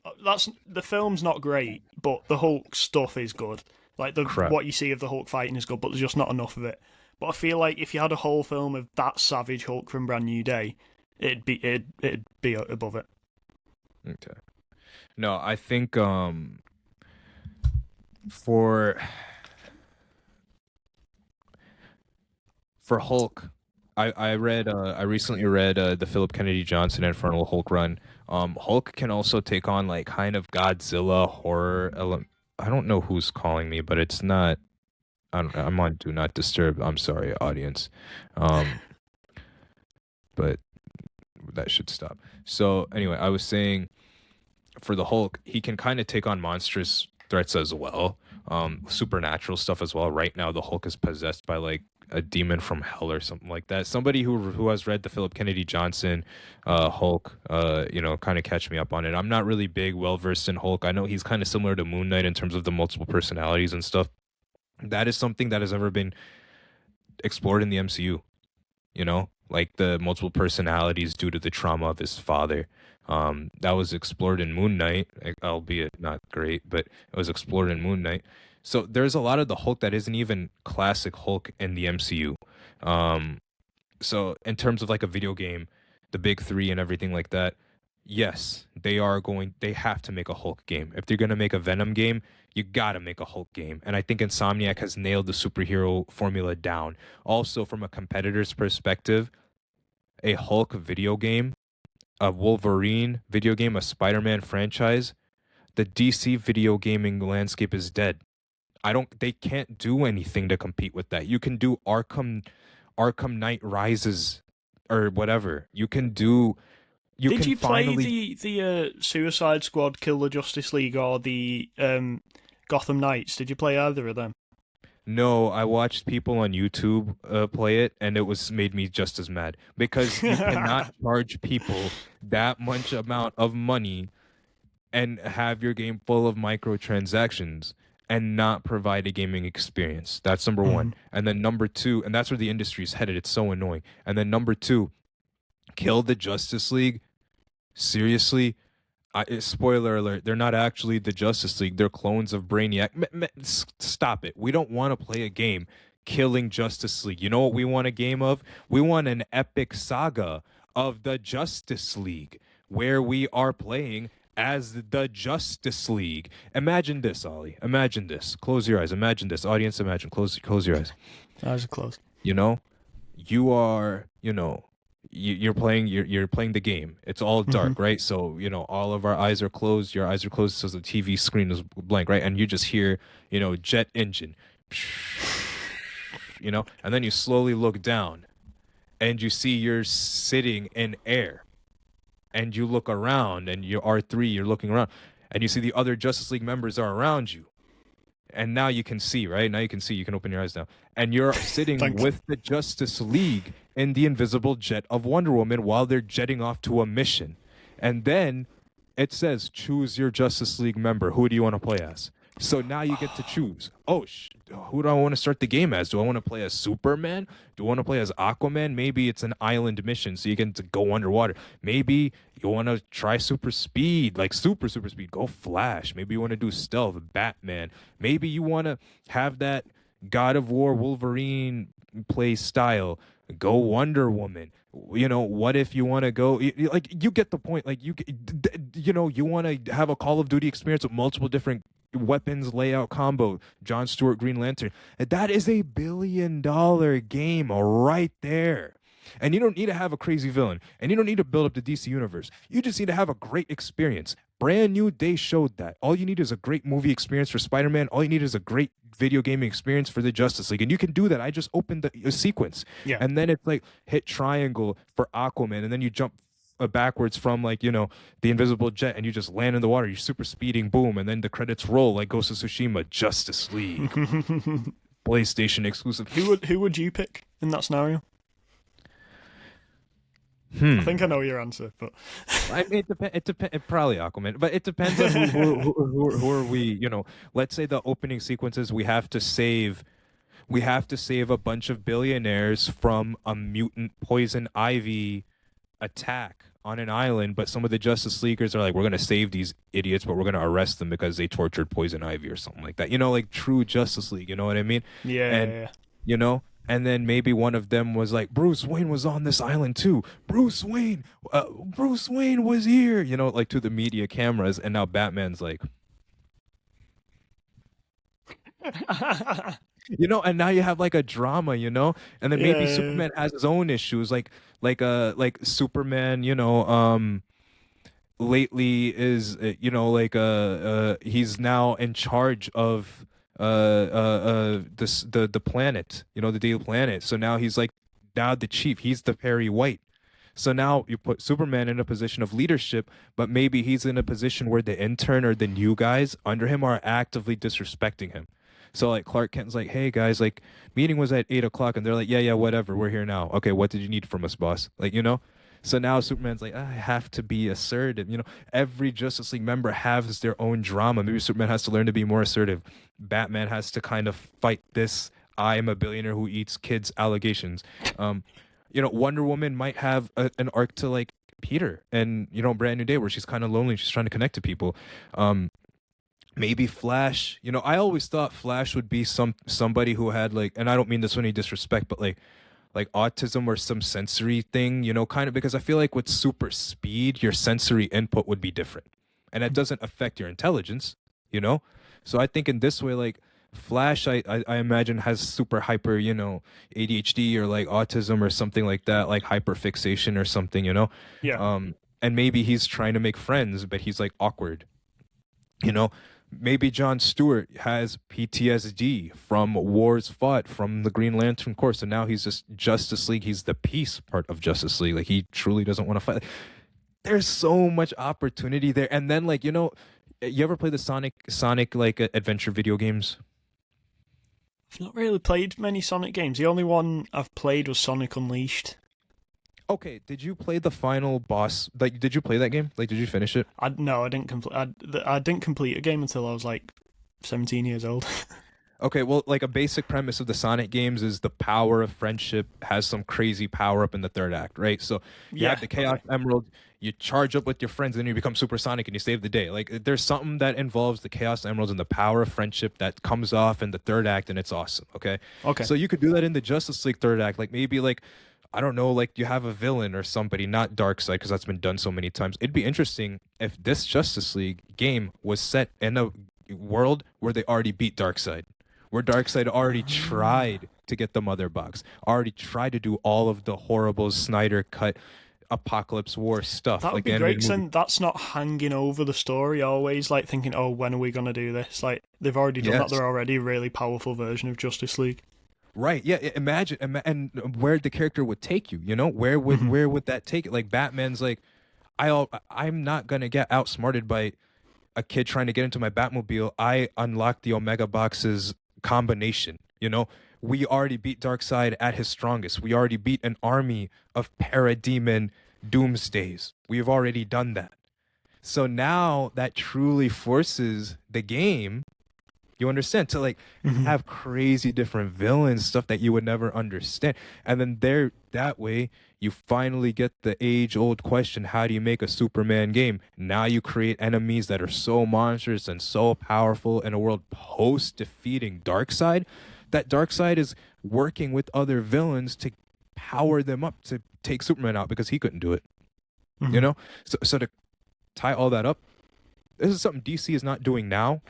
The film's not great, but the Hulk stuff is good. Like what you see of the Hulk fighting is good, but there's just not enough of it. But I feel like if you had a whole film of that savage Hulk from Brand New Day, it'd be above it. Okay. No, I think for Hulk, I recently read the Philip Kennedy Johnson Infernal Hulk run. Hulk can also take on like kind of Godzilla horror element. I don't know who's calling me, but it's not. I'm on Do Not Disturb. I'm sorry, audience. But that should stop. So anyway, I was saying for the Hulk, he can kind of take on monstrous threats as well, supernatural stuff as well. Right now, the Hulk is possessed by like a demon from hell or something like that. Somebody who has read the Philip Kennedy Johnson Hulk, kind of catch me up on it. I'm not really well versed in Hulk. I know he's kind of similar to Moon Knight in terms of the multiple personalities and stuff. That is something that has never been explored in the MCU. Like the multiple personalities due to the trauma of his father. That was explored in Moon Knight, albeit not great, but it was explored in Moon Knight. So there's a lot of the Hulk that isn't even classic Hulk in the MCU. So in terms of like a video game, the big three and everything like that, yes, they have to make a Hulk game. If they're going to make a Venom game, you got to make a Hulk game. And I think Insomniac has nailed the superhero formula down. Also, from a competitor's perspective, a Hulk video game, a Wolverine video game, a Spider-Man franchise, the DC video gaming landscape is dead. They can't do anything to compete with that. You can do Arkham Knight Rises or whatever. Did you play the Suicide Squad, Kill the Justice League, or the Gotham Knights? Did you play either of them? No, I watched people on YouTube play it, and it was made me just as mad because you cannot charge people that much amount of money and have your game full of microtransactions and not provide a gaming experience. That's number one. Mhm. And then number two, and that's where the industry's headed. It's so annoying. And then number two, kill the Justice League. Seriously, spoiler alert, they're not actually the Justice League. They're clones of Brainiac. Stop it. We don't want to play a game killing Justice League. You know what we want a game of? We want an epic saga of the Justice League where we are playing as the Justice League. Imagine this, Ollie. Imagine this. Close your eyes. Imagine this. Audience, imagine. Close your eyes. Eyes are closed. You know, you are, you're playing the game. It's all dark, right? So, all of our eyes are closed, your eyes are closed, so the TV screen is blank, right? And you just hear, jet engine, and then you slowly look down and you see you're sitting in air, and you look around and you're R3, you're looking around, and you see the other Justice League members are around you. And now you can see, right? Now you can see. You can open your eyes now. And you're sitting Thanks. with the Justice League in the invisible jet of Wonder Woman while they're jetting off to a mission. And then it says, choose your Justice League member. Who do you want to play as? So now you get to choose. Oh, who do I want to start the game as? Do I want to play as Superman? Do I want to play as Aquaman? Maybe it's an island mission, so you get to go underwater. Maybe you want to try super speed, like super speed. Go Flash. Maybe you want to do stealth, Batman. Maybe you want to have that God of War Wolverine play style. Go Wonder Woman. What if you want to go, like, you get the point. Like, you want to have a Call of Duty experience with multiple different weapons layout combo, John Stewart Green Lantern. That is $1 billion game right there. And you don't need to have a crazy villain, and you don't need to build up the DC universe. You just need to have a great experience. Brand New Day showed that. All you need is a great movie experience for Spider-Man. All you need is a great video gaming experience for the Justice League, and you can do that. I just opened a sequence, and then it's like hit triangle for Aquaman, and then you jump backwards from, like, the invisible jet, and you just land in the water. You're super speeding, boom, and then the credits roll like Ghost of Tsushima. Justice League. PlayStation exclusive. Who would you pick in that scenario? I think I know your answer, but it depends. It probably Aquaman, but it depends on who are we. Let's say the opening sequences, we have to save a bunch of billionaires from a mutant poison ivy attack on an island, but some of the Justice Leaguers are like, we're gonna save these idiots, but we're gonna arrest them because they tortured Poison Ivy or something like that. Like true Justice League. You know what I mean? yeah. And then maybe one of them was like, Bruce Wayne was on this island too. Bruce Wayne was here. Like to the media cameras, and now Batman's like, and now you have like a drama, and then maybe Superman has his own issues, like Superman, lately is, he's now in charge of the planet, the Daily Planet. So now he's like, now the chief, he's the Perry White. So now you put Superman in a position of leadership, but maybe he's in a position where the intern or the new guys under him are actively disrespecting him. So like Clark Kent's like, hey guys, like meeting was at 8 o'clock, and they're like, yeah, whatever, we're here now. Okay, what did you need from us, boss? Like, So now Superman's like, I have to be assertive. Every Justice League member has their own drama. Maybe Superman has to learn to be more assertive. Batman has to kind of fight this I am a billionaire who eats kids allegations. Wonder Woman might have an arc to like Peter and, Brand New Day, where she's kind of lonely. She's trying to connect to people. Maybe Flash. I always thought Flash would be somebody who had like, and I don't mean this with any disrespect, but like autism or some sensory thing, kind of, because I feel like with super speed, your sensory input would be different, and that doesn't affect your intelligence, So I think in this way, like Flash, I imagine has super hyper, ADHD or like autism or something like that, like hyperfixation or something, Yeah. And maybe he's trying to make friends, but he's like awkward, Maybe John Stewart has PTSD from wars fought from the Green Lantern Corps, and now he's just Justice League. He's the peace part of Justice League. Like, he truly doesn't want to fight. There's so much opportunity there. And then, like, you ever play the Sonic like adventure video games? I've not really played many Sonic games. The only one I've played was Sonic Unleashed. Okay, did you play the final boss? Like, did you play that game? Like, did you finish it? No, I didn't complete. I didn't complete a game until I was like 17 years old. Okay, well, like a basic premise of the Sonic games is the power of friendship has some crazy power up in the third act, right? So you Yeah. have the Chaos Emerald, you charge up with your friends, and then you become Super Sonic and you save the day. Like there's something that involves the Chaos Emeralds and the power of friendship that comes off in the third act, and it's awesome. Okay, Okay. so you could do that in the Justice League third act, like maybe like I don't know, like you have a villain or somebody, not Darkseid, because that's been done so many times. It'd be interesting if this Justice League game was set in a world where they already beat Darkseid, where Darkseid already tried to get the Mother Box, already tried to do all of the horrible Snyder cut Apocalypse War stuff. That would Like be the great, animated movie. then that's not hanging over the story always, like thinking, oh, when are we going to do this? Like, they've already done that. Yes. They're already a really powerful version of Justice League. Right. Yeah. Imagine, and where the character would take you. You know, where would that take it? Like Batman's like, I'm not gonna get outsmarted by a kid trying to get into my Batmobile. I unlocked the Omega Box's combination. You know, we already beat Darkseid at his strongest. We already beat an army of parademon Doomsdays. We've already done that. So now that truly forces the game, you understand, to like have crazy different villains, stuff that you would never understand. And then there that way you finally get the age-old question, how do you make a Superman game? Now you create enemies that are so monstrous and so powerful in a world post defeating Darkseid, that Darkseid is working with other villains to power them up to take Superman out because he couldn't do it. You know? So to tie all that up, this is something DC is not doing now.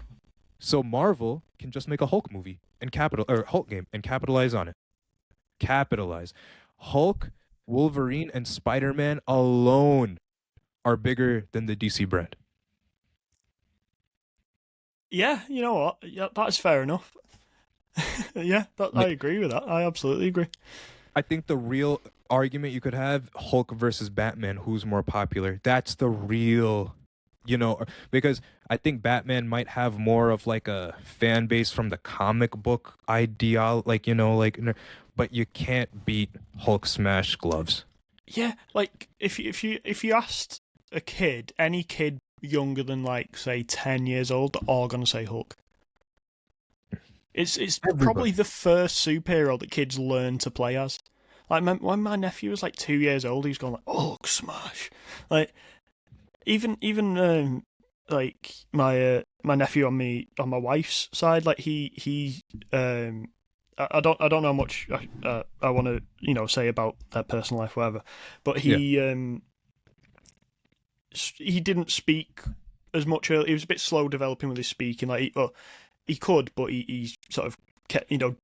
So Marvel can just make a Hulk movie and Hulk game and capitalize on it. Capitalize. Hulk, Wolverine, and Spider-Man alone are bigger than the DC brand. Yeah, you know what? Yeah, that's fair enough. Yeah, I Like, agree with that. I absolutely agree. I think the real argument you could have, Hulk versus Batman, who's more popular? That's the real, because I think Batman might have more of like a fan base from the comic book ideal, but you can't beat Hulk smash gloves. Yeah, like if you asked a kid, any kid younger than like say 10 years old, they're all gonna say Hulk. It's Everybody. probably the first superhero that kids learn to play as. Like when my nephew was like 2 years old, he was going like Hulk smash. Like even like my nephew on my wife's side, like he I don't know how much I want to say about their personal life, whatever, but he didn't speak as much early. He was a bit slow developing with his speaking. Like he could, but he sort of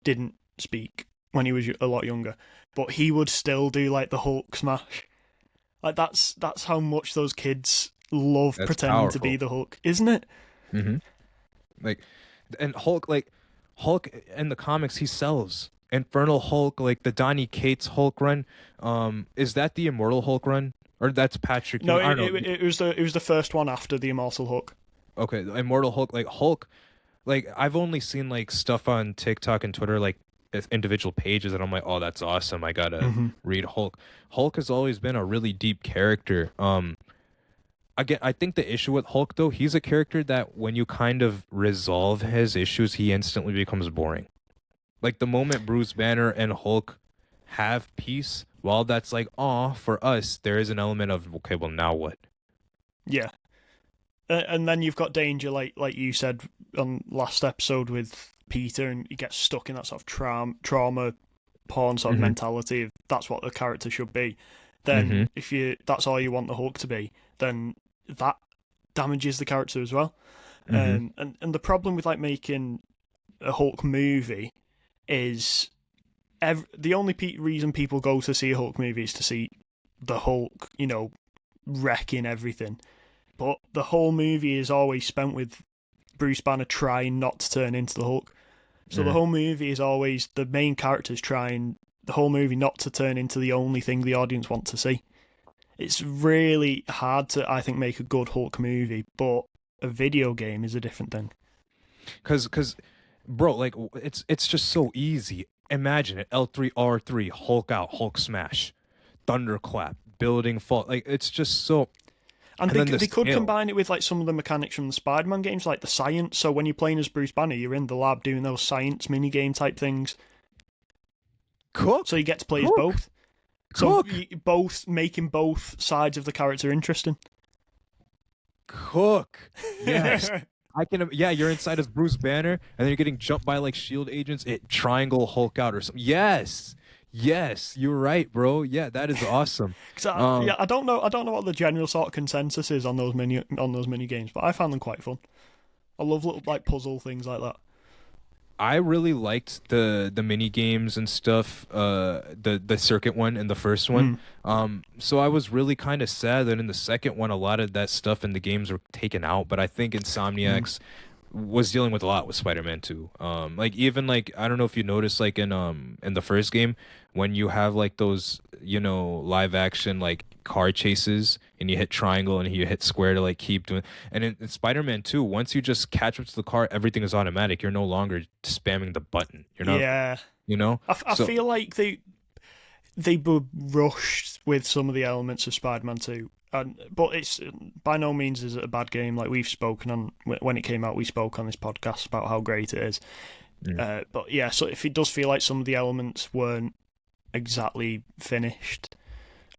didn't speak when he was a lot younger. But he would still do like the Hulk smash. Like that's how much those kids love That's pretending to powerful. be the Hulk, isn't it? Mm-hmm. And Hulk in the comics, he sells. Infernal Hulk, like the Donny Cates Hulk run. Is that the Immortal Hulk run, or that's Patrick? No, I don't know. it was the first one after the Immortal Hulk. Okay, the Immortal Hulk, like Hulk, like I've only seen like stuff on TikTok and Twitter, like individual pages, and I'm like, oh, that's awesome. I gotta read Hulk. Hulk has always been a really deep character. Again, I think the issue with Hulk though, he's a character that when you kind of resolve his issues, he instantly becomes boring. Like the moment Bruce Banner and Hulk have peace, while that's like, aw, for us, there is an element of, okay, well, now what? Yeah, and then you've got danger, like you said on last episode with Peter, and he gets stuck in that sort of trauma porn sort of mentality. If that's what the character should be, then if that's all you want the Hulk to be, then that damages the character as well. And the problem with like making a Hulk movie is the only reason people go to see a Hulk movie is to see the Hulk, wrecking everything. But the whole movie is always spent with Bruce Banner trying not to turn into the Hulk. So the whole movie is always the main characters trying the whole movie not to turn into the only thing the audience want to see. It's really hard to, I think, make a good Hulk movie, but a video game is a different thing. Because bro, like it's just so easy. Imagine it: L3 R3, Hulk out, Hulk smash, thunderclap, building fall. Like it's just so. And And then they could scale. combine it with like some of the mechanics from the Spider-Man games, like the science. So when you're playing as Bruce Banner, you're in the lab doing those science mini game type things. Cook. So you get to play as Cook. both. Cook. So both making both sides of the character interesting. Cook. Yes. I can. Yeah, you're inside as Bruce Banner, and then you're getting jumped by like Shield agents. It triangle Hulk out or something. Yes. Yes, you're right, bro. Yeah, that is awesome. I don't know what the general sort of consensus is on those mini games, but I found them quite fun. I love little like puzzle things like that. I really liked the mini games and stuff, the circuit one and the first one. So I was really kind of sad that in the second one a lot of that stuff in the games were taken out, but I think Insomniacs was dealing with a lot with Spider-Man 2. Like even like I don't know if you noticed like in the first game when you have like those, live action like car chases and you hit triangle and you hit square to like keep doing, and in Spider-Man 2 once you just catch up to the car everything is automatic. You're no longer spamming the button. You're not. Yeah. I feel like they were rushed with some of the elements of Spider-Man 2. But it's by no means is it a bad game. Like we've spoken on when it came out, we spoke on this podcast about how great it is. But yeah, so if it does feel like some of the elements weren't exactly finished,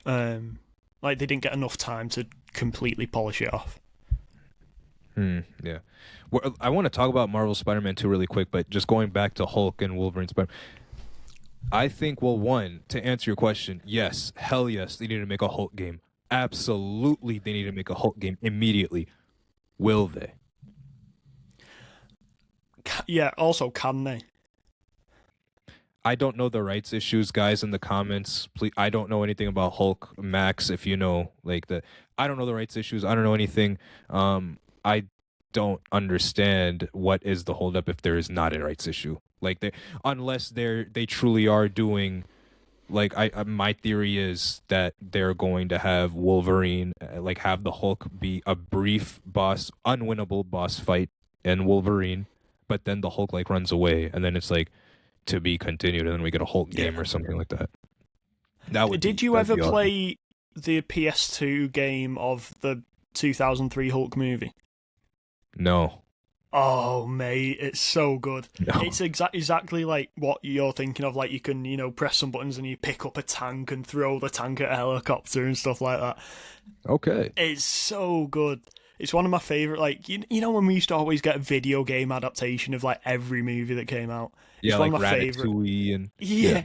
like they didn't get enough time to completely polish it off. Yeah. Well, I want to talk about Marvel Spider-Man 2 really quick, but just going back to Hulk and Wolverine Spider. I think, well, one, to answer your question, yes, hell yes, they need to make a Hulk game. Absolutely, they need to make a Hulk game immediately. Will they? Yeah, also, can they? I don't know the rights issues, guys, in the comments. Please, I don't know anything about Hulk. Max, if you know, I don't know the rights issues. I don't know anything. I don't understand what is the holdup if there is not a rights issue. Unless they truly are doing. My theory is that they're going to have Wolverine, have the Hulk be a brief unwinnable boss fight in Wolverine, but then the Hulk runs away, and then it's to be continued, and then we get a Hulk game or something like that. Did you ever play the PS2 game of the 2003 Hulk movie? No. Oh, mate, it's so good. No. It's exactly like what you're thinking of. Like you can, press some buttons and you pick up a tank and throw the tank at a helicopter and stuff like that. Okay. It's so good. It's one of my favorite. Like you know when we used to always get a video game adaptation of every movie that came out. It's Yeah, one like of my Ratatouille and yeah.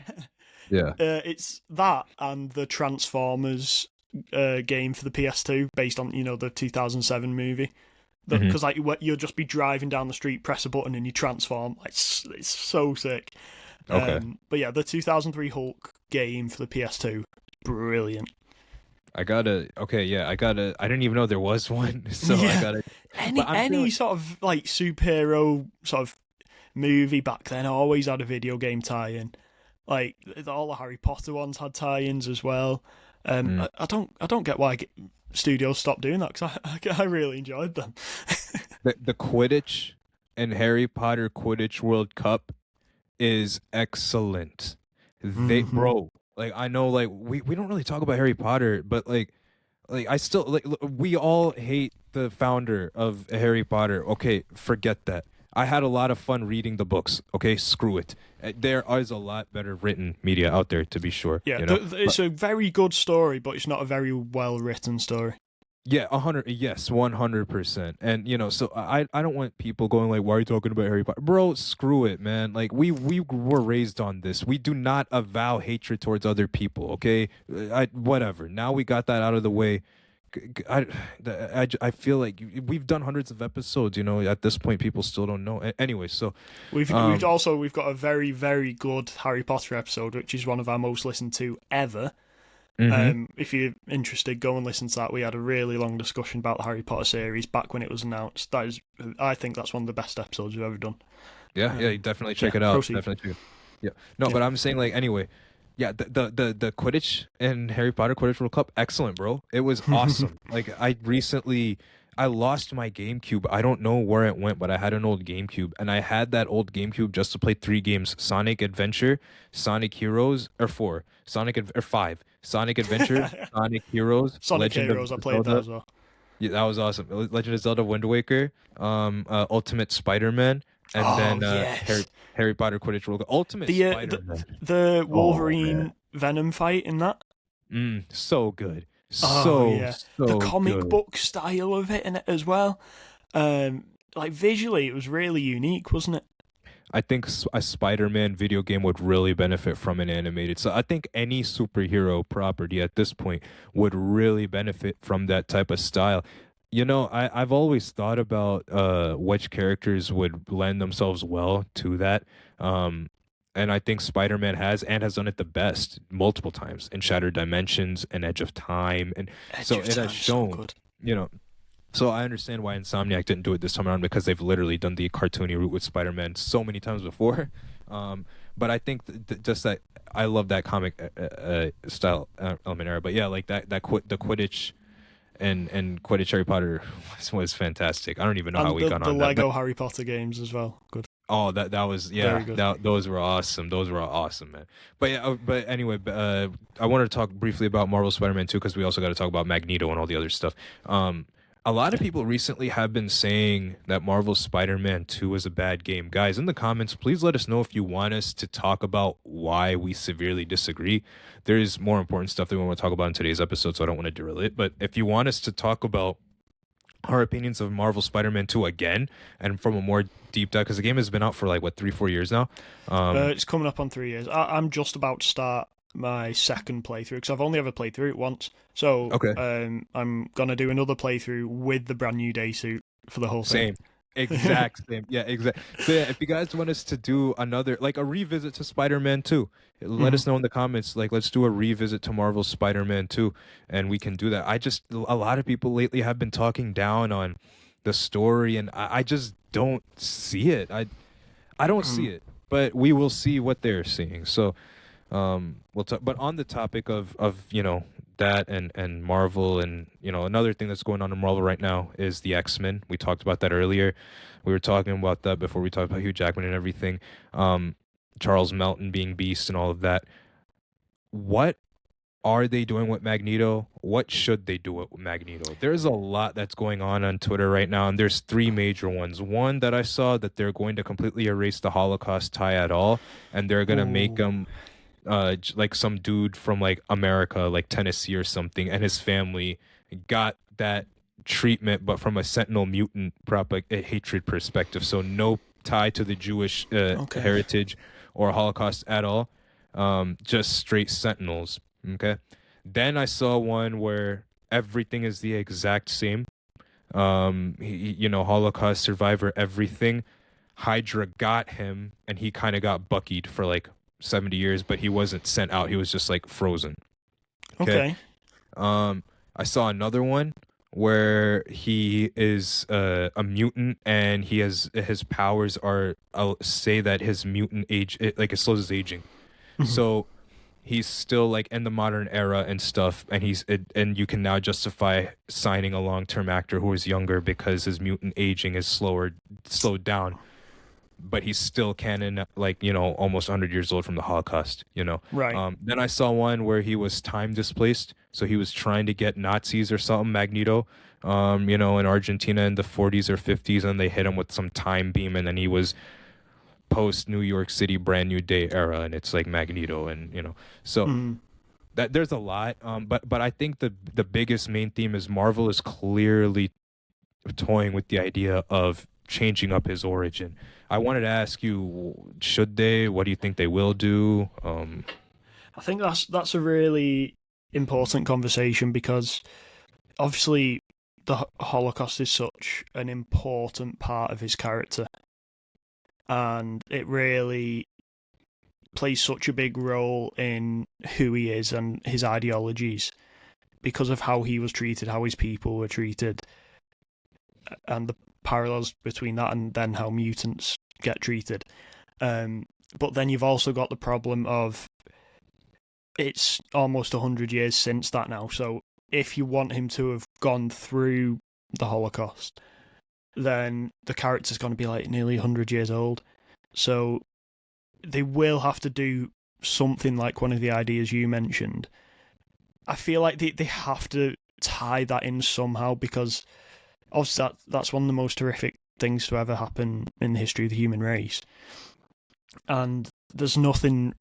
Yeah. It's that and the Transformers game for the PS2 based on the 2007 movie. Because you'll just be driving down the street, press a button, and you transform. It's so sick. Okay. But yeah, the 2003 Hulk game for the PS2, brilliant. I didn't even know there was one, so yeah. I gotta. Any sort of superhero sort of movie back then always had a video game tie-in. Like all the Harry Potter ones had tie-ins as well. I don't get why studios stopped doing that because I really enjoyed them. the Quidditch and Harry Potter Quidditch World Cup is excellent. Bro, I know we don't really talk about Harry Potter, but I still we all hate the founder of Harry Potter. Okay, forget that. I had a lot of fun reading the books. Okay, screw it. There is a lot better written media out there, to be sure. Yeah, it's a very good story, but it's not a very well written story. Yeah, 100%. And so I don't want people going why are you talking about Harry Potter? Bro, screw it, man. We were raised on this. We do not avow hatred towards other people. Okay, whatever. Now we got that out of the way. I feel like we've done hundreds of episodes. At this point, people still don't know. Anyway, so we've got a very, very good Harry Potter episode, which is one of our most listened to ever. If you're interested, go and listen to that. We had a really long discussion about the Harry Potter series back when it was announced. I think that's one of the best episodes we've ever done. Yeah, definitely check it out. Proceed. Definitely. Yeah, no, but I'm saying anyway. Yeah, the Quidditch and Harry Potter Quidditch World Cup, excellent, bro. It was awesome. I recently I lost my GameCube. I don't know where it went, but I had an old GameCube, and I had that old GameCube just to play three games: Sonic Adventure, Sonic Heroes, or four, or five, Sonic Adventure, Sonic Heroes, Sonic Legend of Heroes, I played that Zelda. as well. Yeah, that was awesome. Legend of Zelda, Wind Waker, Ultimate Spider-Man, and Oh then yes, Harry Potter Quidditch World. Ultimate the Spider-Man. the Oh man, Wolverine Venom fight in that. so good, Oh so yeah, the so comic good. book style of it in it as well. Like visually, it was really unique, wasn't it? I think a Spider-Man video game would really benefit from an animated. So I think any superhero property at this point would really benefit from that type of style. I've always thought about which characters would lend themselves well to that. Um, and I think Spider-Man has done it the best multiple times in Shattered Dimensions and Edge of Time. And Edge so of it has Time's so shown, good. you know, so I understand why Insomniac didn't do it this time around because they've literally done the cartoony route with Spider-Man so many times before. But I think just that I love that comic style element era. But yeah, like the Quidditch and Quidditch Harry Potter was fantastic. I don't even know how And we got the on that, but Lego Harry Potter games as well. Good, oh, that was very yeah, good. those were awesome. Those were awesome, man. But yeah, but anyway, I wanted to talk briefly about Marvel Spider-Man 2 because we also got to talk about Magneto and all the other stuff. A lot of people recently have been saying that Marvel Spider-Man 2 is a bad game. Guys, in the comments, please let us know if you want us to talk about why we severely disagree. There's more important stuff that we want to talk about in today's episode, so I don't want to derail it. But if you want us to talk about our opinions of Marvel Spider-Man 2 again and from a more deep dive, because the game has been out for like, what, 3, 4 years now? It's coming up on 3 years. I'm just about to start my second playthrough because I've only ever played through it once. So Okay. I'm gonna do another playthrough with the brand new day suit for the whole thing. Same. Exact same. Yeah, exact. So yeah, if you guys want us to do another like a revisit to Spider-Man 2, let Mhm. us know in the comments. Like, let's do a revisit to Marvel Spider-Man 2, and we can do that. A lot of people lately have been talking down on the story, and I just don't see it. I don't see it, but we will see what they're seeing. So we'll talk. But on the topic of that and Marvel, and another thing that's going on in Marvel right now is the X-Men. We talked about that earlier. We were talking about that before we talked about Hugh Jackman and everything. Charles Melton being Beast and all of that. What are they doing with Magneto? What should they do with Magneto? There's a lot that's going on Twitter right now, and there's three major ones. One that I saw that they're going to completely erase the Holocaust tie at all, and they're gonna make Ooh. him like some dude from like America, like Tennessee or something, and his family got that treatment, but from a Sentinel mutant hatred perspective. So no tie to the Jewish Okay. heritage or Holocaust at all. Just straight Sentinels. Okay. Then I saw one where everything is the exact same. Holocaust survivor, everything. Hydra got him, and he kind of got buckied for like 70 years, but he wasn't sent out. He was just like frozen. Okay. Okay. I saw another one where he is a mutant, and his powers are, I'll say that his mutant age, it slows his aging. Mhm. So he's still like in the modern era and stuff, and and you can now justify signing a long-term actor who is younger because his mutant aging is slowed down, but he's still canon, like almost 100 years old from the Holocaust. Right. Then I saw one where he was time displaced, so he was trying to get Nazis or something, Magneto, in Argentina in the 40s or 50s, and they hit him with some time beam, and then he was post New York City Brand New Day era, and it's like Magneto, and so Mm. that there's a lot. But I think the biggest main theme is Marvel is clearly toying with the idea of changing up his origin. I wanted to ask you, should they? What do you think they will do? I think that's a really important conversation because obviously the Holocaust is such an important part of his character, and it really plays such a big role in who he is and his ideologies because of how he was treated, how his people were treated, and the parallels between that and then how mutants get treated. But then you've also got the problem of it's almost 100 years since that now. So if you want him to have gone through the Holocaust, then the character's going to be like nearly 100 years old. So they will have to do something like one of the ideas you mentioned. I feel like they have to tie that in somehow, because obviously that's one of the most horrific things to ever happen in the history of the human race. And there's nothing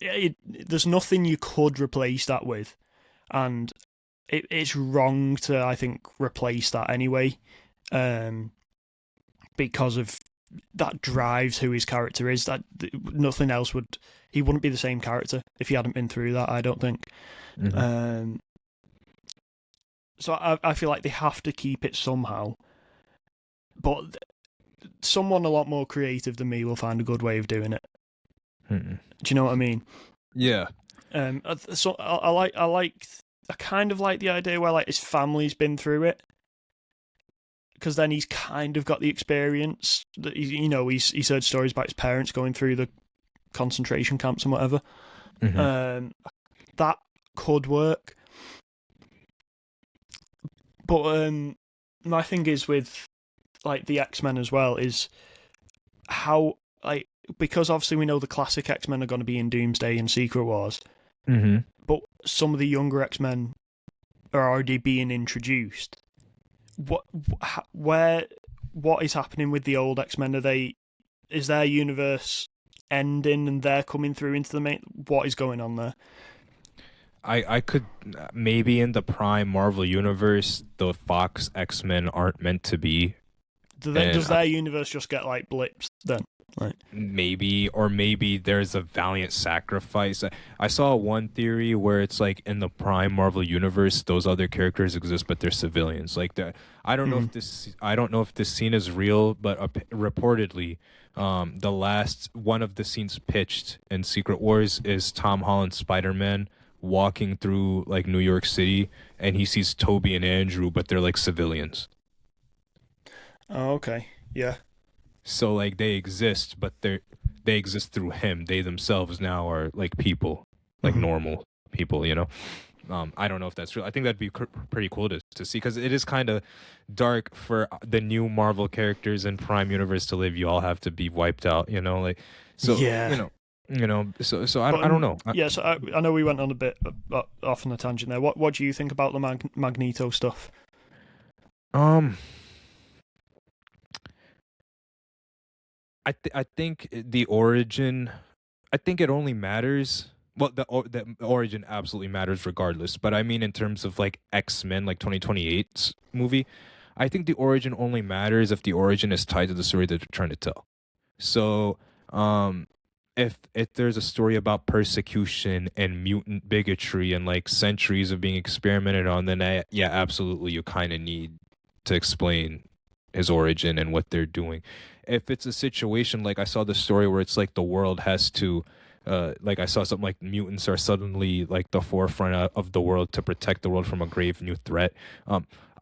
you could replace that with. And it's wrong to, I think, replace that anyway, because of that drives who his character is. That nothing else would. He wouldn't be the same character if he hadn't been through that, I don't think. Mm-hmm. So I feel like they have to keep it somehow, but someone a lot more creative than me will find a good way of doing it. Mm-hmm. Do you know what I mean? Yeah. So I kind of like the idea where like his family's been through it, because then he's kind of got the experience that he's heard stories about his parents going through the concentration camps and whatever. Mm-hmm. That could work, but my thing is with like the X-Men as well is how, like, because obviously we know the classic X-Men are going to be in Doomsday and Secret Wars, but some of the younger X-Men are already being introduced. What is happening with the old X-Men? Is their universe ending and they're coming through into the main? What is going on there? I could maybe in the Prime Marvel universe, the Fox X-Men aren't meant to be. Does their universe just get like blips then? Like, maybe there's a valiant sacrifice. I saw one theory where it's like in the Prime Marvel universe, those other characters exist, but they're civilians. Like I don't know if this scene is real, but reportedly, the last one of the scenes pitched in Secret Wars is Tom Holland's Spider-Man walking through like New York City, and he sees Toby and Andrew, but they're like civilians. oh, okay, yeah. So like they exist, but they exist through him. They themselves now are like people, like normal people, you know. I don't know if that's true. I think that'd be pretty cool to see, because it is kind of dark for the new Marvel characters in Prime Universe to live. You all have to be wiped out, you know. Like, so Yeah. So I don't know. So I know we went on a bit off on a tangent there. What do you think about the Magneto stuff? I think the origin, I think it only matters. Well, the origin absolutely matters regardless. But I mean, in terms of like X-Men, like 2028's movie, I think the origin only matters if the origin is tied to the story that they're trying to tell. So, if there's a story about persecution and mutant bigotry and like centuries of being experimented on, then yeah, absolutely, you kind of need to explain his origin and what they're doing. If it's a situation like I saw the story where it's like the world has to, like I saw something like mutants are suddenly like the forefront of the world to protect the world from a grave new threat.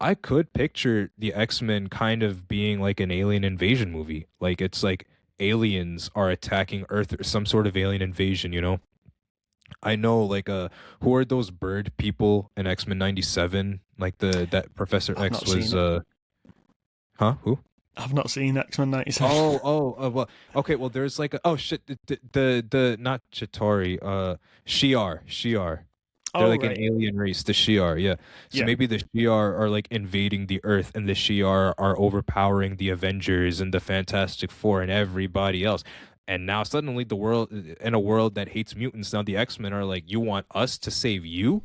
I could picture the X-Men kind of being like an alien invasion movie. Like it's like aliens are attacking Earth or some sort of alien invasion, you know? I know like who are those bird people in X-Men 97? Like that Professor I've X not was seen it. huh? Who? I've not seen X-Men 97. Well, okay, well, there's like oh shit, the not Chitauri, Shi'ar. They're Oh, like an right. alien race, the Shi'ar, yeah. So Yeah. maybe the Shi'ar are like invading the Earth, and the Shi'ar are overpowering the Avengers and the Fantastic Four and everybody else. And now suddenly the world, in a world that hates mutants, now the X-Men are like, you want us to save you?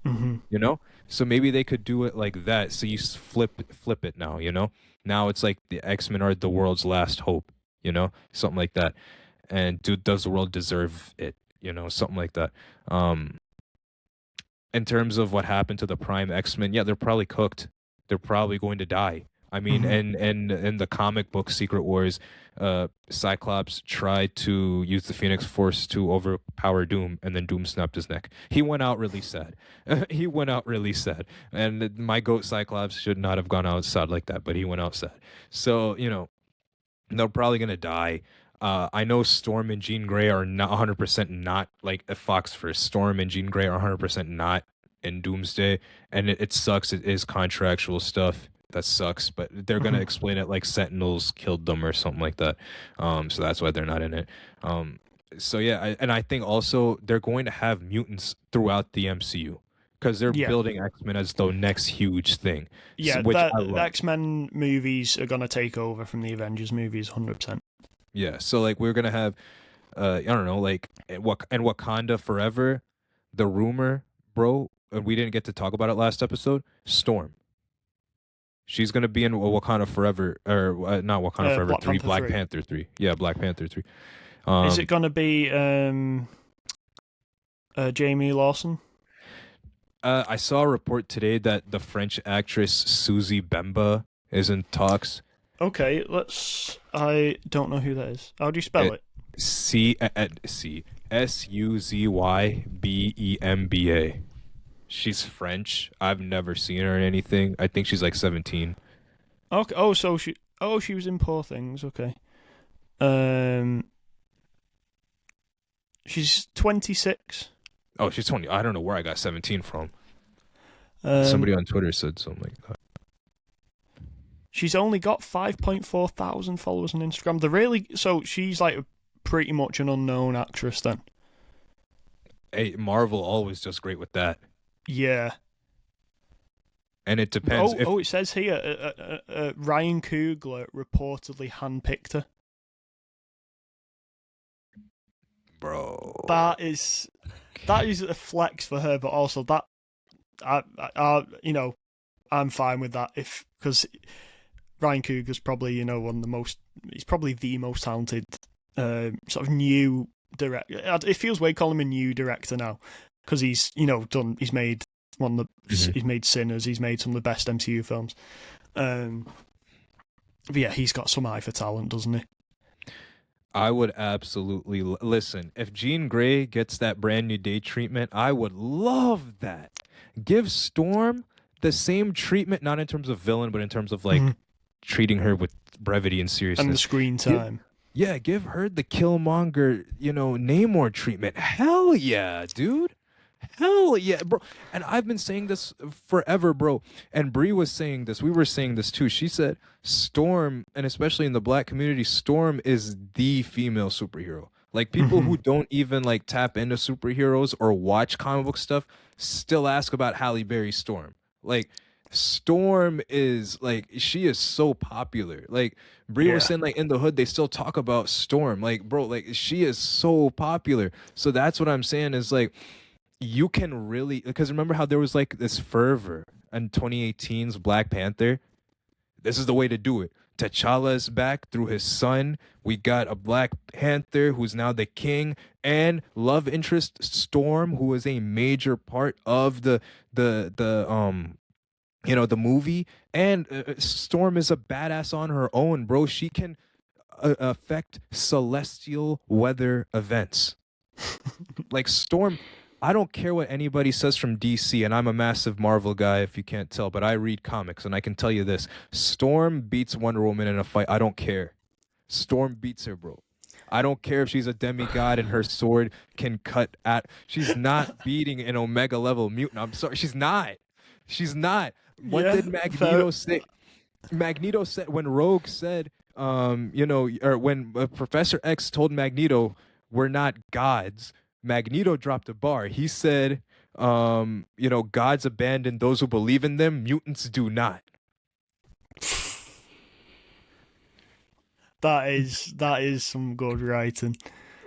Mm-hmm. You know? So maybe they could do it like that. So you flip it now, you know? Now it's like the X-Men are the world's last hope, you know? Something like that. And does the world deserve it? You know, something like that. In terms of what happened to the Prime X-Men, yeah, they're probably cooked. They're probably going to die. I mean, and in the comic book Secret Wars, Cyclops tried to use the Phoenix Force to overpower Doom, and then Doom snapped his neck. He went out really sad. He went out really sad. And my goat Cyclops should not have gone out sad like that, but he went out sad. So, you know, they're probably gonna die. I know Storm and Jean Grey are not 100% not like a Fox first. Storm and Jean Grey are 100% not in Doomsday, and it sucks. It is contractual stuff. that sucks. But they're gonna explain it like Sentinels killed them or something like that. So that's why they're not in it. So yeah, and I think also they're going to have mutants throughout the MCU because they're Yeah. building X-Men as the next huge thing. Yeah, which I the love. X-Men movies are gonna take over from the Avengers movies 100%. Yeah, so like we're gonna have, I don't know, like in Wakanda Forever, the rumor, bro. We didn't get to talk about it last episode. Storm. She's gonna be in Wakanda Forever, or not Wakanda Forever Black 3, Panther Black 3. Panther 3. Yeah, Black Panther 3. Is it gonna be Jamie Lawson? I saw a report today that the French actress Suzy Bemba is in talks. Okay, I don't know who that is. How do you spell it? Suzy Bemba. She's French. I've never seen her in anything. I think she's like 17. Okay. Oh, so she was in Poor Things. Okay. She's 26. Oh, she's 20. I don't know where I got 17 from. Um, Somebody on Twitter said something like that. She's only got 5.4 thousand followers on Instagram. So she's like pretty much an unknown actress then. Hey, Marvel always does great with that. Yeah. And it depends. It says here, Ryan Coogler reportedly handpicked her. Bro. That is a flex for her, but also that, I'm fine with that because Ryan Coogler's probably he's probably the most talented sort of new director. It feels weird calling him a new director now because he's made he's made Sinners, he's made some of the best MCU films. But yeah, he's got some eye for talent, doesn't he? I would absolutely listen. If Jean Grey gets that Brand New Day treatment, I would love that. Give Storm the same treatment, not in terms of villain, but in terms of like treating her with brevity and seriousness and the screen time. Give her the Killmonger, Namor treatment. Hell yeah, dude. Hell yeah, bro. And I've been saying this forever, bro. And Brie was saying this. We were saying this too. She said Storm, and especially in the Black community, Storm is the female superhero. Like people who don't even like tap into superheroes or watch comic book stuff still ask about Halle Berry's Storm. Like Storm is like, she is so popular. Like Brie was saying, like in the hood they still talk about Storm. Like bro, like she is so popular. So that's what I'm saying is like, you can really, because remember how there was like this fervor in 2018's Black Panther? This is the way to do it. T'Challa is back through his son. We got a Black Panther who's now the king, and love interest Storm, who is a major part of the movie. And Storm is a badass on her own, bro. She can affect celestial weather events. Like Storm, I don't care what anybody says from DC, and I'm a massive Marvel guy if you can't tell, but I read comics, and I can tell you this. Storm beats Wonder Woman in a fight. I don't care. Storm beats her, bro. I don't care if she's a demigod and her sword can cut at... She's not beating an Omega level mutant. I'm sorry. She's not. She's not. What did Magneto say? Magneto said, when Rogue said, or when Professor X told Magneto, we're not gods, Magneto dropped a bar. He said, gods abandon those who believe in them, mutants do not. That is some good writing.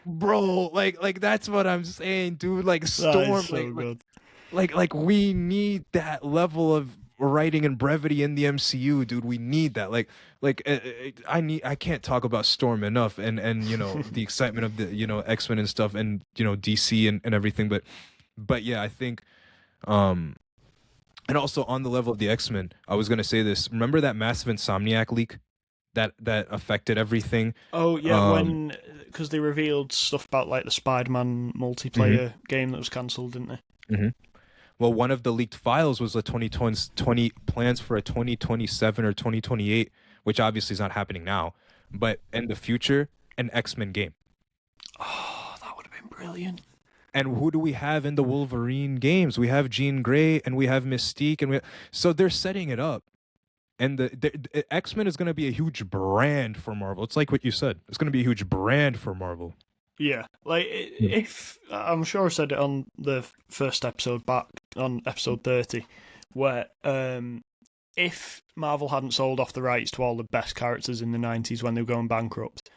Bro, like that's what I'm saying, dude. Like Storm, that is so good. Like we need that level of writing and brevity in the MCU, dude. We need that. I can't talk about Storm enough, and the excitement of the X-Men and stuff, and DC and everything. But yeah, I think, and also on the level of the X-Men, I was gonna say this. Remember that massive Insomniac leak that affected everything? Oh yeah, because they revealed stuff about like the Spider-Man multiplayer game that was cancelled, didn't they? Mm-hmm. Well, one of the leaked files was a 2020 plans for a 2027 or 2028, which obviously is not happening now, but in the future, an X-Men game. Oh, that would have been brilliant. And who do we have in the Wolverine games? We have Jean Grey and we have Mystique, so they're setting it up. And the X-Men is going to be a huge brand for Marvel. It's like what you said. It's going to be a huge brand for Marvel. Yeah, like if I'm sure I said it on the first episode back on episode 30, where if Marvel hadn't sold off the rights to all the best characters in the 90s when they were going bankrupt,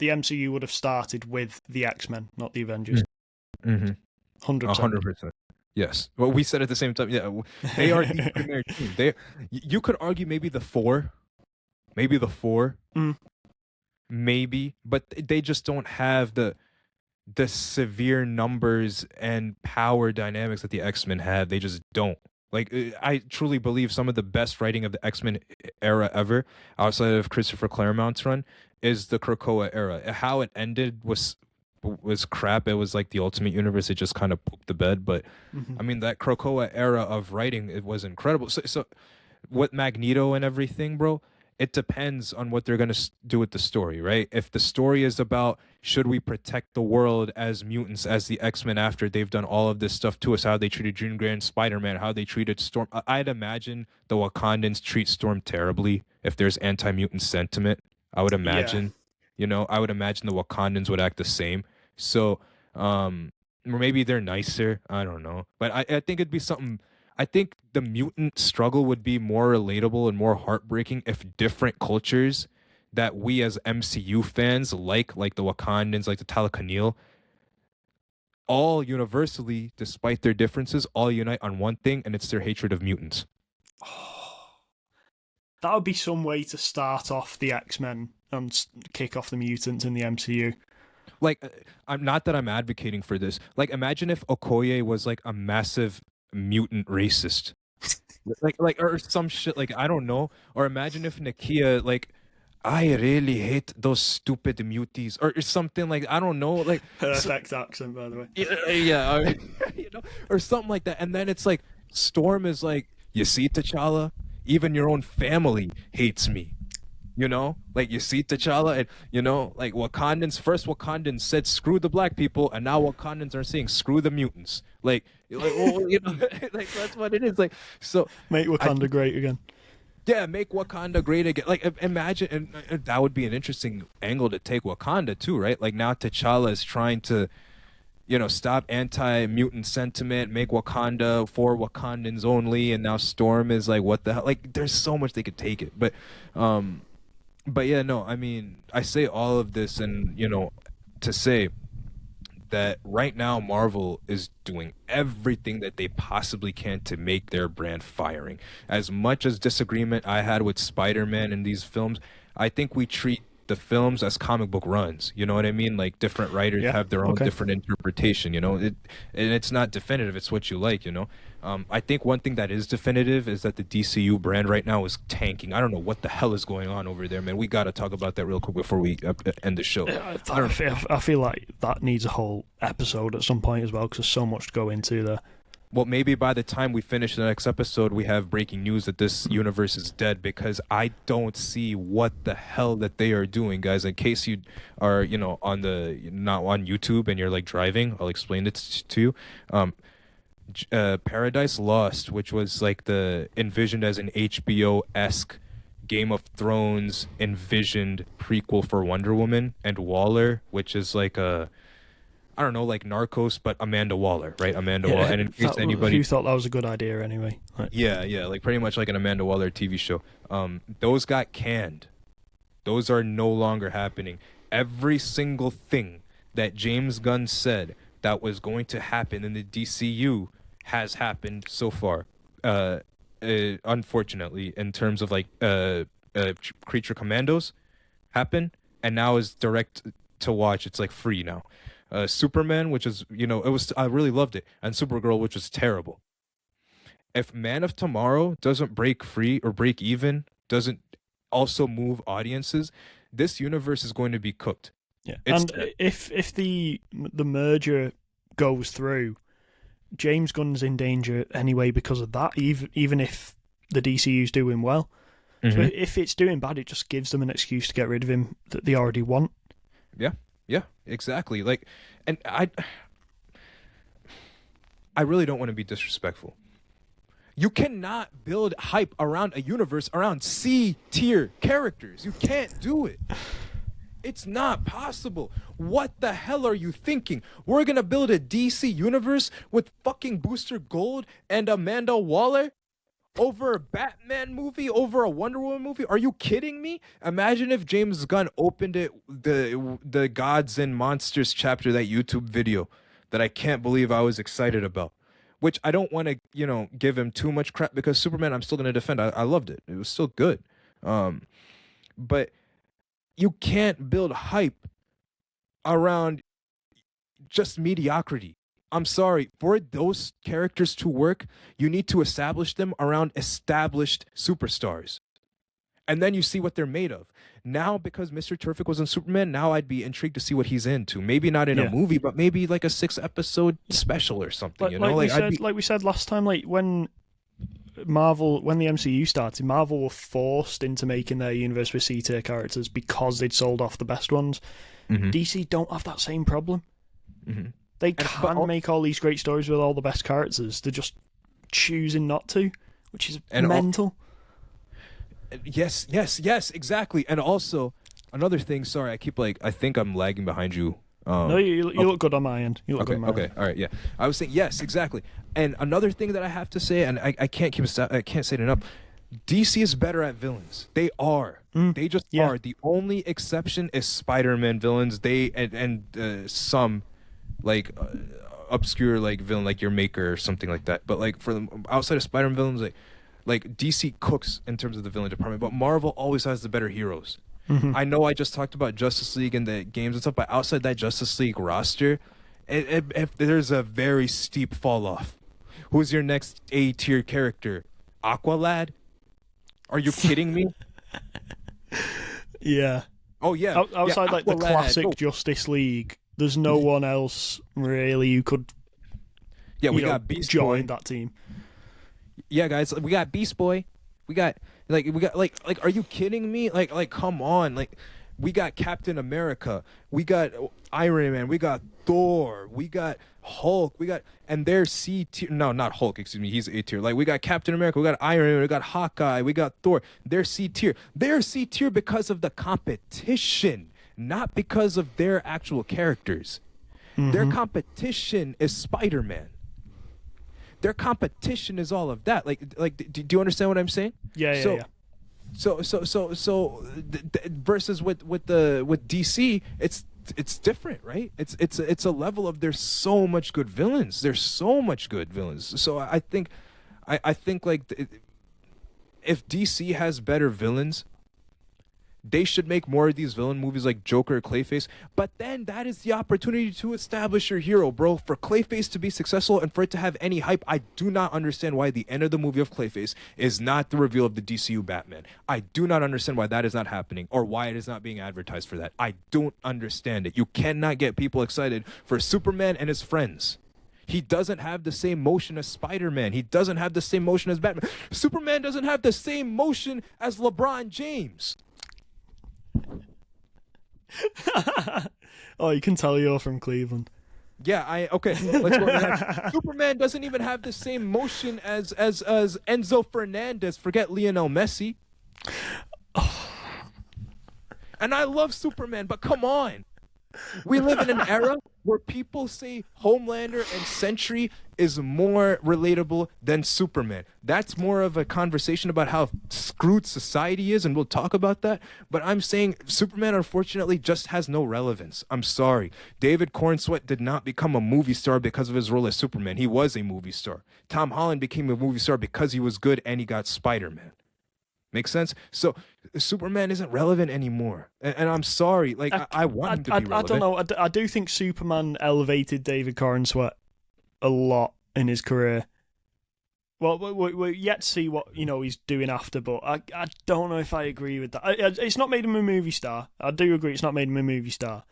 the MCU would have started with the X-Men, not the Avengers. 100%. 100%. Yes. Well, we said at the same time. Yeah, they are the premier team. You could argue maybe the four, maybe, but they just don't have the severe numbers and power dynamics that the X-Men have. They just don't. Like, I truly believe some of the best writing of the X-Men era ever, outside of Christopher Claremont's run, is the Krakoa era. How it ended was crap. It was like the Ultimate Universe. It just kind of pooped the bed. But I mean, that Krakoa era of writing, it was incredible. So what Magneto and everything, bro, it depends on what they're going to do with the story, right? If the story is about should we protect the world as mutants, as the X-Men, after they've done all of this stuff to us, how they treated Jean Grey and Spider-Man, how they treated Storm. I'd imagine the Wakandans treat Storm terribly if there's anti-mutant sentiment. I would imagine, I would imagine the Wakandans would act the same. So, or maybe they're nicer. I don't know. But I think it'd be something. I think the mutant struggle would be more relatable and more heartbreaking if different cultures that we as MCU fans like the Wakandans, like the Talakanil, all universally, despite their differences, all unite on one thing, and it's their hatred of mutants. That would be some way to start off the X-Men and kick off the mutants in the MCU. Like, I'm not that I'm advocating for this. Like, imagine if Okoye was like a massive mutant racist, like or some shit. Like, I don't know. Or imagine if Nakia, like, I really hate those stupid muties, or something, like, I don't know, like perfect accent, by the way. Yeah, or something like that. And then it's like Storm is like, you see, T'Challa, even your own family hates me. Like, you see, T'Challa, and like Wakandans said screw the black people, and now Wakandans are saying screw the mutants. Like like, that's what it is. Like, so make Wakanda great again. Yeah, make Wakanda great again. Like, imagine, and that would be an interesting angle to take Wakanda too, right? Like, now T'Challa is trying to, stop anti-mutant sentiment, make Wakanda for Wakandans only, and now Storm is like, what the hell? Like, there's so much they could take it. But yeah, no, I mean, I say all of this and, to say that right now Marvel is doing everything that they possibly can to make their brand firing. As much as disagreement I had with Spider-Man in these films, I think we treat the films as comic book runs. You know what I mean? Like, different writers have their own different interpretation, and it's not definitive. It's what you like, I think one thing that is definitive is that the DCU brand right now is tanking. I don't know what the hell is going on over there, man. We got to talk about that real quick before we end the show. I feel like that needs a whole episode at some point as well, because there's so much to go into there. Well, maybe by the time we finish the next episode, we have breaking news that this universe is dead, because I don't see what the hell that they are doing, guys. In case you are, not on YouTube and you're like driving, I'll explain it to you. Paradise Lost, which was like envisioned as an HBO-esque Game of Thrones envisioned prequel for Wonder Woman, and Waller, which is like I don't know, like Narcos, but Amanda Waller, right? Waller. And in case anybody who thought that was a good idea anyway. Right. Yeah, like pretty much like an Amanda Waller TV show. Those got canned. Those are no longer happening. Every single thing that James Gunn said that was going to happen in the DCU has happened so far. Unfortunately, in terms of like Creature Commandos happen, and now is direct to watch. It's like free now. Superman, which is, I really loved it, and Supergirl, which was terrible. If Man of Tomorrow doesn't break free or break even, doesn't also move audiences, this universe is going to be cooked. Yeah, and if the merger goes through, James Gunn's in danger anyway because of that. Even if the DCU's doing well, so if it's doing bad, it just gives them an excuse to get rid of him that they already want. Yeah, exactly. Like, and I really don't want to be disrespectful. You cannot build hype around a universe around C-tier characters. You can't do it. It's not possible. What the hell are you thinking? We're gonna build a DC universe with fucking Booster Gold and Amanda Waller over a Batman movie, over a Wonder Woman movie? Are you kidding me? Imagine if James Gunn opened it, the Gods and Monsters chapter, that YouTube video that I can't believe I was excited about. Which I don't want to, give him too much crap, because Superman I'm still going to defend. I loved it. It was still good. But you can't build hype around just mediocrity. I'm sorry. For those characters to work, you need to establish them around established superstars. And then you see what they're made of. Now, because Mr. Terrific was in Superman, now I'd be intrigued to see what he's into. Maybe not in a movie, but maybe like a 6-episode special or something. Like we said last time, like when the MCU started, Marvel were forced into making their universe with C-tier characters because they'd sold off the best ones. Mm-hmm. DC don't have that same problem. Mm-hmm. They can make all these great stories with all the best characters. They're just choosing not to, which is mental. Yes, exactly. And also, another thing, sorry, I think I'm lagging behind you. No, you look good on my end. You look good on my end. All right, yeah. I was saying, yes, exactly. And another thing that I have to say, and I can't say it enough, DC is better at villains. They are. They just are. The only exception is Spider-Man villains. They, and some, like, obscure, like, villain, like your Maker or something like that. But, like, for them, outside of Spider-Man villains, like DC cooks in terms of the villain department, but Marvel always has the better heroes. Mm-hmm. I know I just talked about Justice League and the games and stuff, but outside that Justice League roster, if there's a very steep fall off. Who's your next A-tier character? Aqualad? Are you kidding me? Yeah. Oh yeah. Outside like the classic Justice League, there's no one else really who could. Yeah, we got Beast join Boy. That team. Yeah, guys, we got Beast Boy. We got are you kidding me? Like come on. Like we got Captain America. We got Iron Man. We got Thor. We got Hulk. And they're C tier. No, not Hulk, excuse me. He's A tier. Like we got Captain America, we got Iron Man, we got Hawkeye, we got Thor. They're C tier. They're C tier because of the competition, not because of their actual characters. Mm-hmm. Their competition is Spider-Man. Their competition is all of that. Like, do you understand what I'm saying? Yeah. So, versus with DC, it's different, right? It's a level of there's so much good villains. There's so much good villains. So I think like if DC has better villains, they should make more of these villain movies like Joker or Clayface. But then that is the opportunity to establish your hero, bro. For Clayface to be successful and for it to have any hype, I do not understand why the end of the movie of Clayface is not the reveal of the DCU Batman. I do not understand why that is not happening or why it is not being advertised for that. I don't understand it. You cannot get people excited for Superman and his friends. He doesn't have the same motion as Spider-Man. He doesn't have the same motion as Batman. Superman doesn't have the same motion as LeBron James. Oh, you can tell you're from Cleveland. Yeah, okay. Let's go next. Superman doesn't even have the same motion as Enzo Fernandez. Forget Lionel Messi. And I love Superman, but come on. We live in an era where people say Homelander and Sentry is more relatable than Superman. That's more of a conversation about how screwed society is, and we'll talk about that. But I'm saying Superman, unfortunately, just has no relevance. I'm sorry. David Cornsweet did not become a movie star because of his role as Superman. He was a movie star. Tom Holland became a movie star because he was good and he got Spider-Man. Makes sense? So Superman isn't relevant anymore. And I'm sorry. Like, I want him to be relevant. I don't know. I do think Superman elevated David Cornsweet a lot in his career. Well, we're yet to see what he's doing after, but I don't know if I agree with that. It's not made him a movie star. I do agree it's not made him a movie star,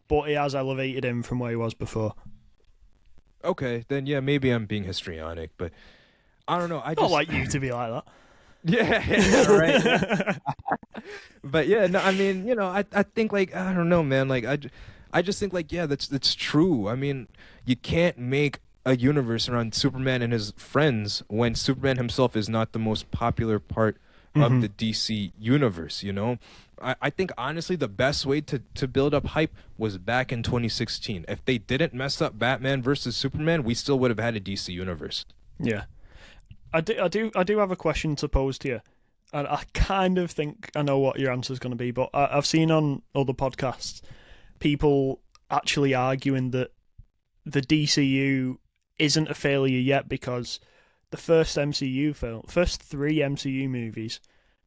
but it has elevated him from where he was before. Okay, then yeah, maybe I'm being histrionic, but I don't know. I don't like you to be like that. Yeah, right. But yeah, no, I mean, I think like I don't know, man. Like I just think like that's true. I mean, you can't make a universe around Superman and his friends when Superman himself is not the most popular part of the DC universe, you know? I think honestly the best way to build up hype was back in 2016. If they didn't mess up Batman versus Superman, we still would have had a DC universe. Yeah. I do have a question to pose to you. And I kind of think I know what your answer is going to be, but I've seen on other podcasts people actually arguing that the DCU isn't a failure yet because the first three MCU movies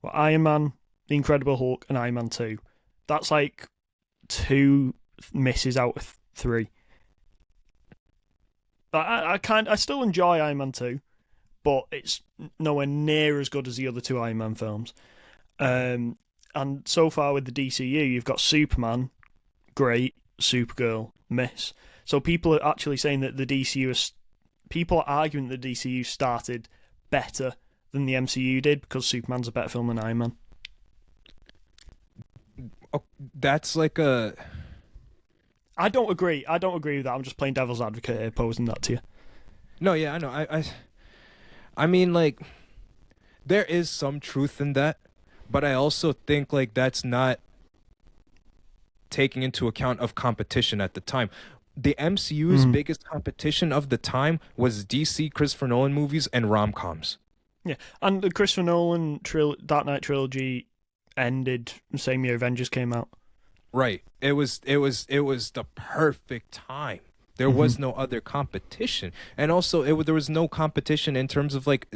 were Iron Man, The Incredible Hulk, and Iron Man 2. That's like 2 misses out of 3. I still enjoy Iron Man 2, but it's nowhere near as good as the other 2 Iron Man films. And so far with the DCU, you've got Superman, great, Supergirl, miss. So people are actually saying that people are arguing that the DCU started better than the MCU did because Superman's a better film than Iron Man. Oh, that's like a... I don't agree with that. I'm just playing devil's advocate here, posing that to you. No, yeah, I know. I mean, like, there is some truth in that, but I also think, like, that's not taking into account of competition at the time. The MCU's biggest competition of the time was DC Christopher Nolan movies and rom-coms. Yeah, and the Christopher Nolan Dark Knight trilogy ended the same year Avengers came out. Right. It was the perfect time. There was no other competition, and also there was no competition in terms of like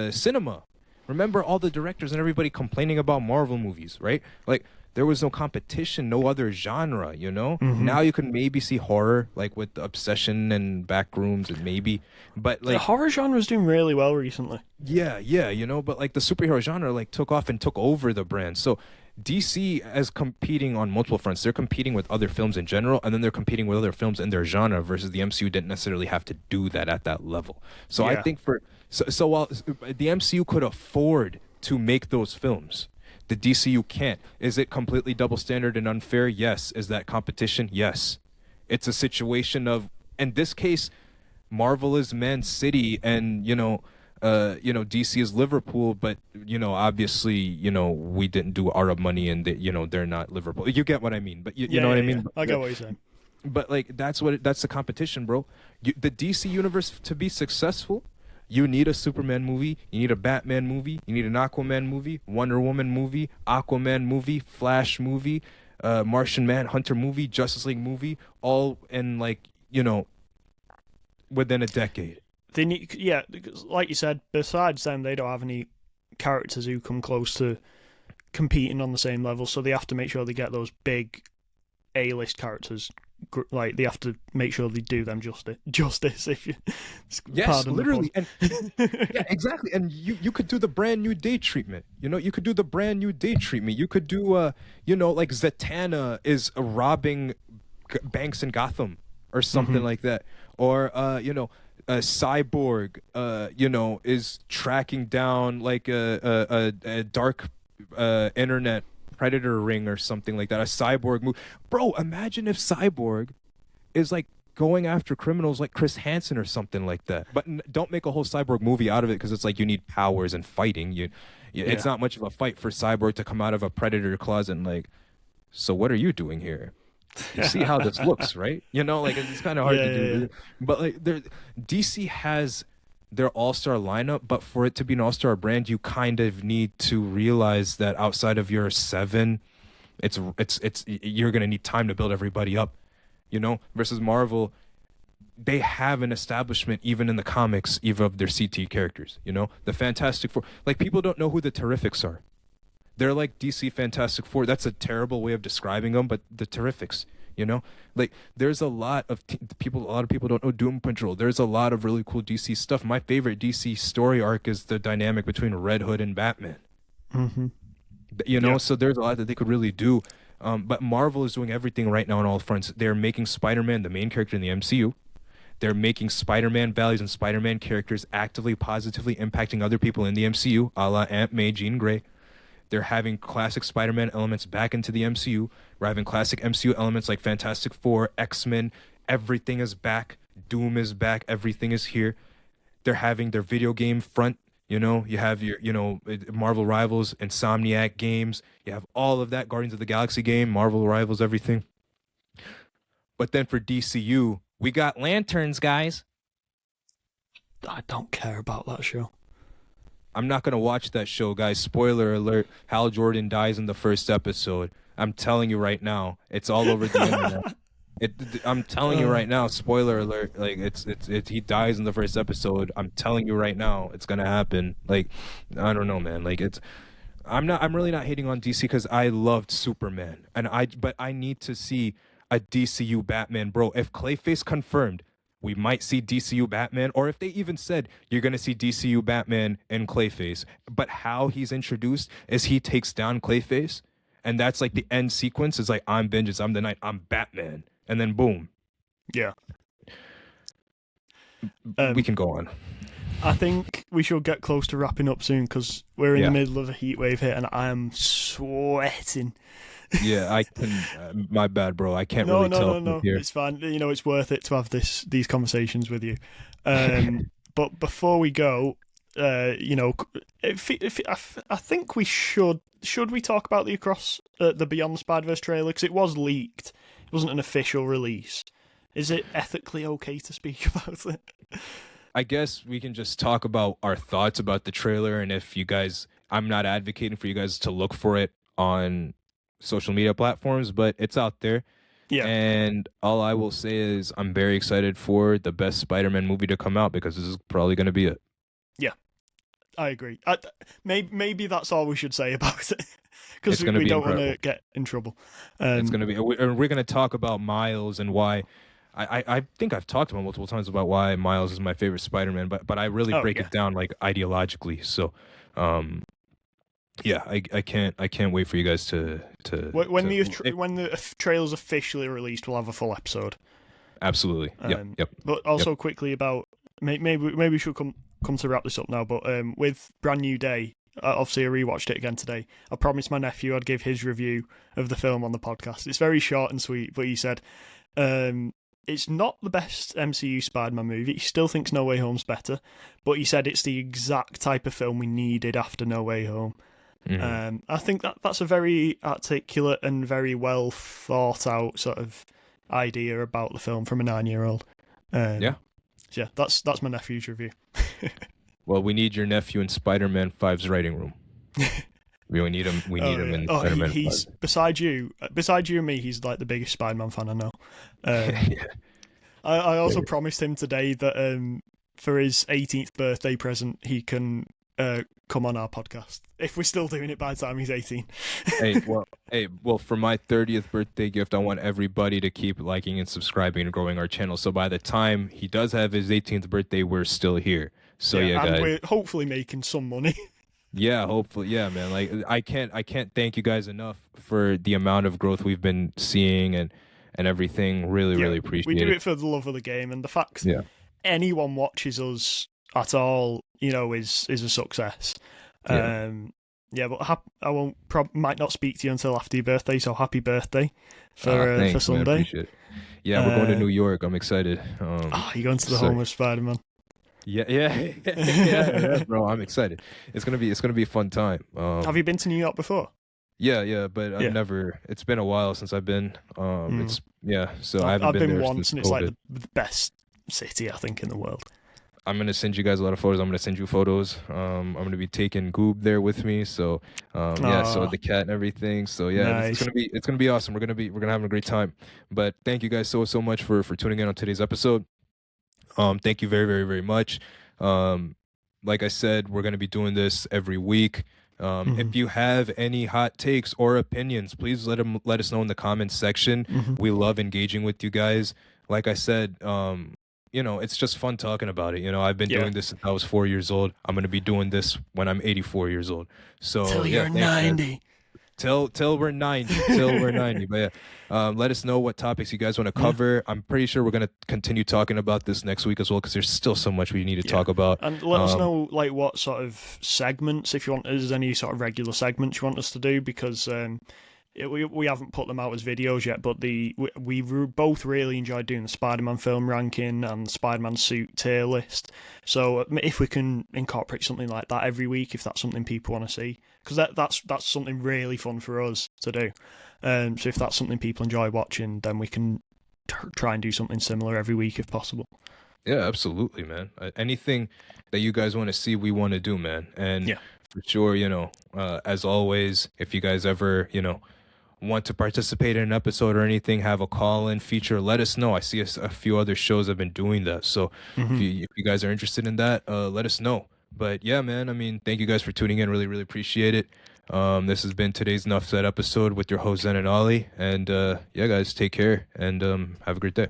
cinema. Remember all the directors and everybody complaining about Marvel movies, right? Like there was no competition, no other genre, you know? Now you can maybe see horror, like with Obsession and Backrooms and maybe, but like... The horror genre is doing really well recently. Yeah, you know, but like the superhero genre like took off and took over the brand. So DC is competing on multiple fronts. They're competing with other films in general, and then they're competing with other films in their genre versus the MCU didn't necessarily have to do that at that level. So I think so while the MCU could afford to make those films, the DCU can't. Is it completely double standard and unfair? Yes. Is that competition? Yes. It's a situation of, in this case, Marvel is Man City and, DC is Liverpool, but, obviously, we didn't do Arab money and, they're not Liverpool. You get what I mean? But you know what I mean? I get what you're saying. But, like, that's the competition, bro. The DC universe, to be successful, you need a Superman movie, you need a Batman movie, you need an Aquaman movie, Wonder Woman movie, Aquaman movie, Flash movie, Martian Manhunter movie, Justice League movie, all in within a decade. They need, like you said, besides them, they don't have any characters who come close to competing on the same level, so they have to make sure they get those big A-list characters. Like they have to make sure they do them justice. If you, yes, literally, and yeah, exactly. And you could do the brand new day treatment. You could do the brand new day treatment. You could do like Zatanna is robbing banks in Gotham or something like that, or a Cyborg is tracking down like a dark internet predator ring or something like that. A Cyborg move, bro. Imagine if Cyborg is like going after criminals like Chris Hansen or something like that. But don't make a whole Cyborg movie out of it because it's like you need powers and fighting. It's not much of a fight for Cyborg to come out of a predator closet and like, so what are you doing here? You see how this looks, right? Like it's kind of hard to do. But like DC has their all-star lineup, but for it to be an all-star brand, you kind of need to realize that outside of your 7, it's you're gonna need time to build everybody up, versus Marvel. They have an establishment even in the comics, even of their CT characters. The Fantastic Four, like people don't know who the Terrifics are. They're like DC Fantastic Four. That's a terrible way of describing them, but the Terrifics. Like there's a lot of people. A lot of people don't know Doom Patrol. There's a lot of really cool DC stuff. My favorite DC story arc is the dynamic between Red Hood and Batman. So there's a lot that they could really do. But Marvel is doing everything right now on all fronts. They're making Spider-Man the main character in the MCU. They're making Spider-Man values and Spider-Man characters actively, positively impacting other people in the MCU, a la Aunt May, Jean Grey. They're having classic Spider-Man elements back into the MCU. We're having classic MCU elements like Fantastic Four, X-Men. Everything is back. Doom is back. Everything is here. They're having their video game front. You have your, Marvel Rivals, Insomniac games. You have all of that, Guardians of the Galaxy game, Marvel Rivals, everything. But then for DCU, we got Lanterns, guys. I don't care about that show. I'm not gonna watch that show, guys. Spoiler alert: Hal Jordan dies in the first episode. I'm telling you right now, it's all over the internet. I'm telling you right now, spoiler alert. Like it's he dies in the first episode. I'm telling you right now, it's gonna happen. Like I don't know, man. Like I'm really not hating on DC because I loved Superman, but I need to see a DCU Batman, bro. If Clayface confirmed, we might see DCU Batman, or if they even said you're going to see DCU Batman and Clayface. But how he's introduced is he takes down Clayface, and that's like the end sequence is like, I'm vengeance, I'm the night, I'm Batman. And then boom. Yeah. We can go on. I think we should get close to wrapping up soon because we're in the middle of a heat wave here, and I am sweating. Yeah, I can. My bad, bro. I can't really tell. No. It's fine. It's worth it to have these conversations with you. But before we go, I think we should we talk about the the Beyond the Spider-Verse trailer because it was leaked. It wasn't an official release. Is it ethically okay to speak about it? I guess we can just talk about our thoughts about the trailer, and if you guys, I'm not advocating for you guys to look for it on social media platforms, but it's out there. Yeah. And all I will say is I'm very excited for the best Spider-Man movie to come out because this is probably going to be it. Yeah, I agree. Maybe that's all we should say about it because we don't want to get in trouble. It's going to be, and we're going to talk about Miles and why. I think I've talked about multiple times about why Miles is my favorite Spider-Man, but I really break it down like ideologically. So, yeah, I can't wait for you guys to when the trailer's officially released, we'll have a full episode. Absolutely. Yep. But also quickly about maybe we should come to wrap this up now. But with Brand New Day, obviously I rewatched it again today. I promised my nephew I'd give his review of the film on the podcast. It's very short and sweet, but he said it's not the best MCU Spider-Man movie. He still thinks No Way Home's better, but he said it's the exact type of film we needed after No Way Home. Mm-hmm. I think that's a very articulate and very well thought out sort of idea about the film from a 9-year-old. Yeah, that's my nephew's review. Well, we need your nephew in Spider-Man 5's writing room. We need him. We need him in Spider-Man 5. Beside you and me, he's like the biggest Spider-Man fan I know. I also promised him today that for his 18th birthday present, he can come on our podcast if we're still doing it by the time he's 18. Well, for my 30th birthday gift, I want everybody to keep liking and subscribing and growing our channel. So by the time he does have his 18th birthday, we're still here. So yeah, guys, and we're hopefully making some money. Yeah, hopefully. Yeah, man. Like I can't thank you guys enough for the amount of growth we've been seeing and everything. Really appreciate it. We do it for the love of the game, and the fact anyone watches us at all, is a success. But I might not speak to you until after your birthday. So happy birthday for Sunday. Man, appreciate it. Yeah, we're going to New York. I'm excited. You're going to the home of Spider-Man. Yeah, bro. I'm excited. It's gonna be a fun time. Have you been to New York before? Yeah, but I've never. It's been a while since I've been. So I've been there once, and it's like the best city I think in the world. I'm gonna send you guys a lot of photos. I'm gonna send you photos. I'm gonna be taking Goob there with me. So so the cat and everything. So yeah, nice. It's gonna be awesome. We're gonna have a great time. But thank you guys so much for tuning in on today's episode. Thank you very, very, very much. Like I said, we're going to be doing this every week. If you have any hot takes or opinions, please let us know in the comments section. We love engaging with you guys. Like I said, it's just fun talking about it. I've been doing this since I was 4 years old. I'm going to be doing this when I'm 84 years old. So till you're 90. Till we're 90. But let us know what topics you guys want to cover. I'm pretty sure we're going to continue talking about this next week as well because there's still so much we need to talk about. And let us know what sort of segments, if you want, there's any sort of regular segments you want us to do, because we haven't put them out as videos yet, but we both really enjoyed doing the Spider-Man film ranking and the Spider-Man suit tier list. So if we can incorporate something like that every week, if that's something people want to see, because that's something really fun for us to do. So if that's something people enjoy watching, then we can try and do something similar every week if possible. Yeah, absolutely, man. Anything that you guys want to see, we want to do, man. And Yeah. for sure, as always, if you guys ever, want to participate in an episode or anything, have a call-in feature, let us know. I see a few other shows have been doing that. So if you guys are interested in that, let us know. But yeah, man, I mean, thank you guys for tuning in. Really, really appreciate it. This has been today's Nuff Said episode with your host, Zan and Oli. And yeah, guys, take care and have a great day.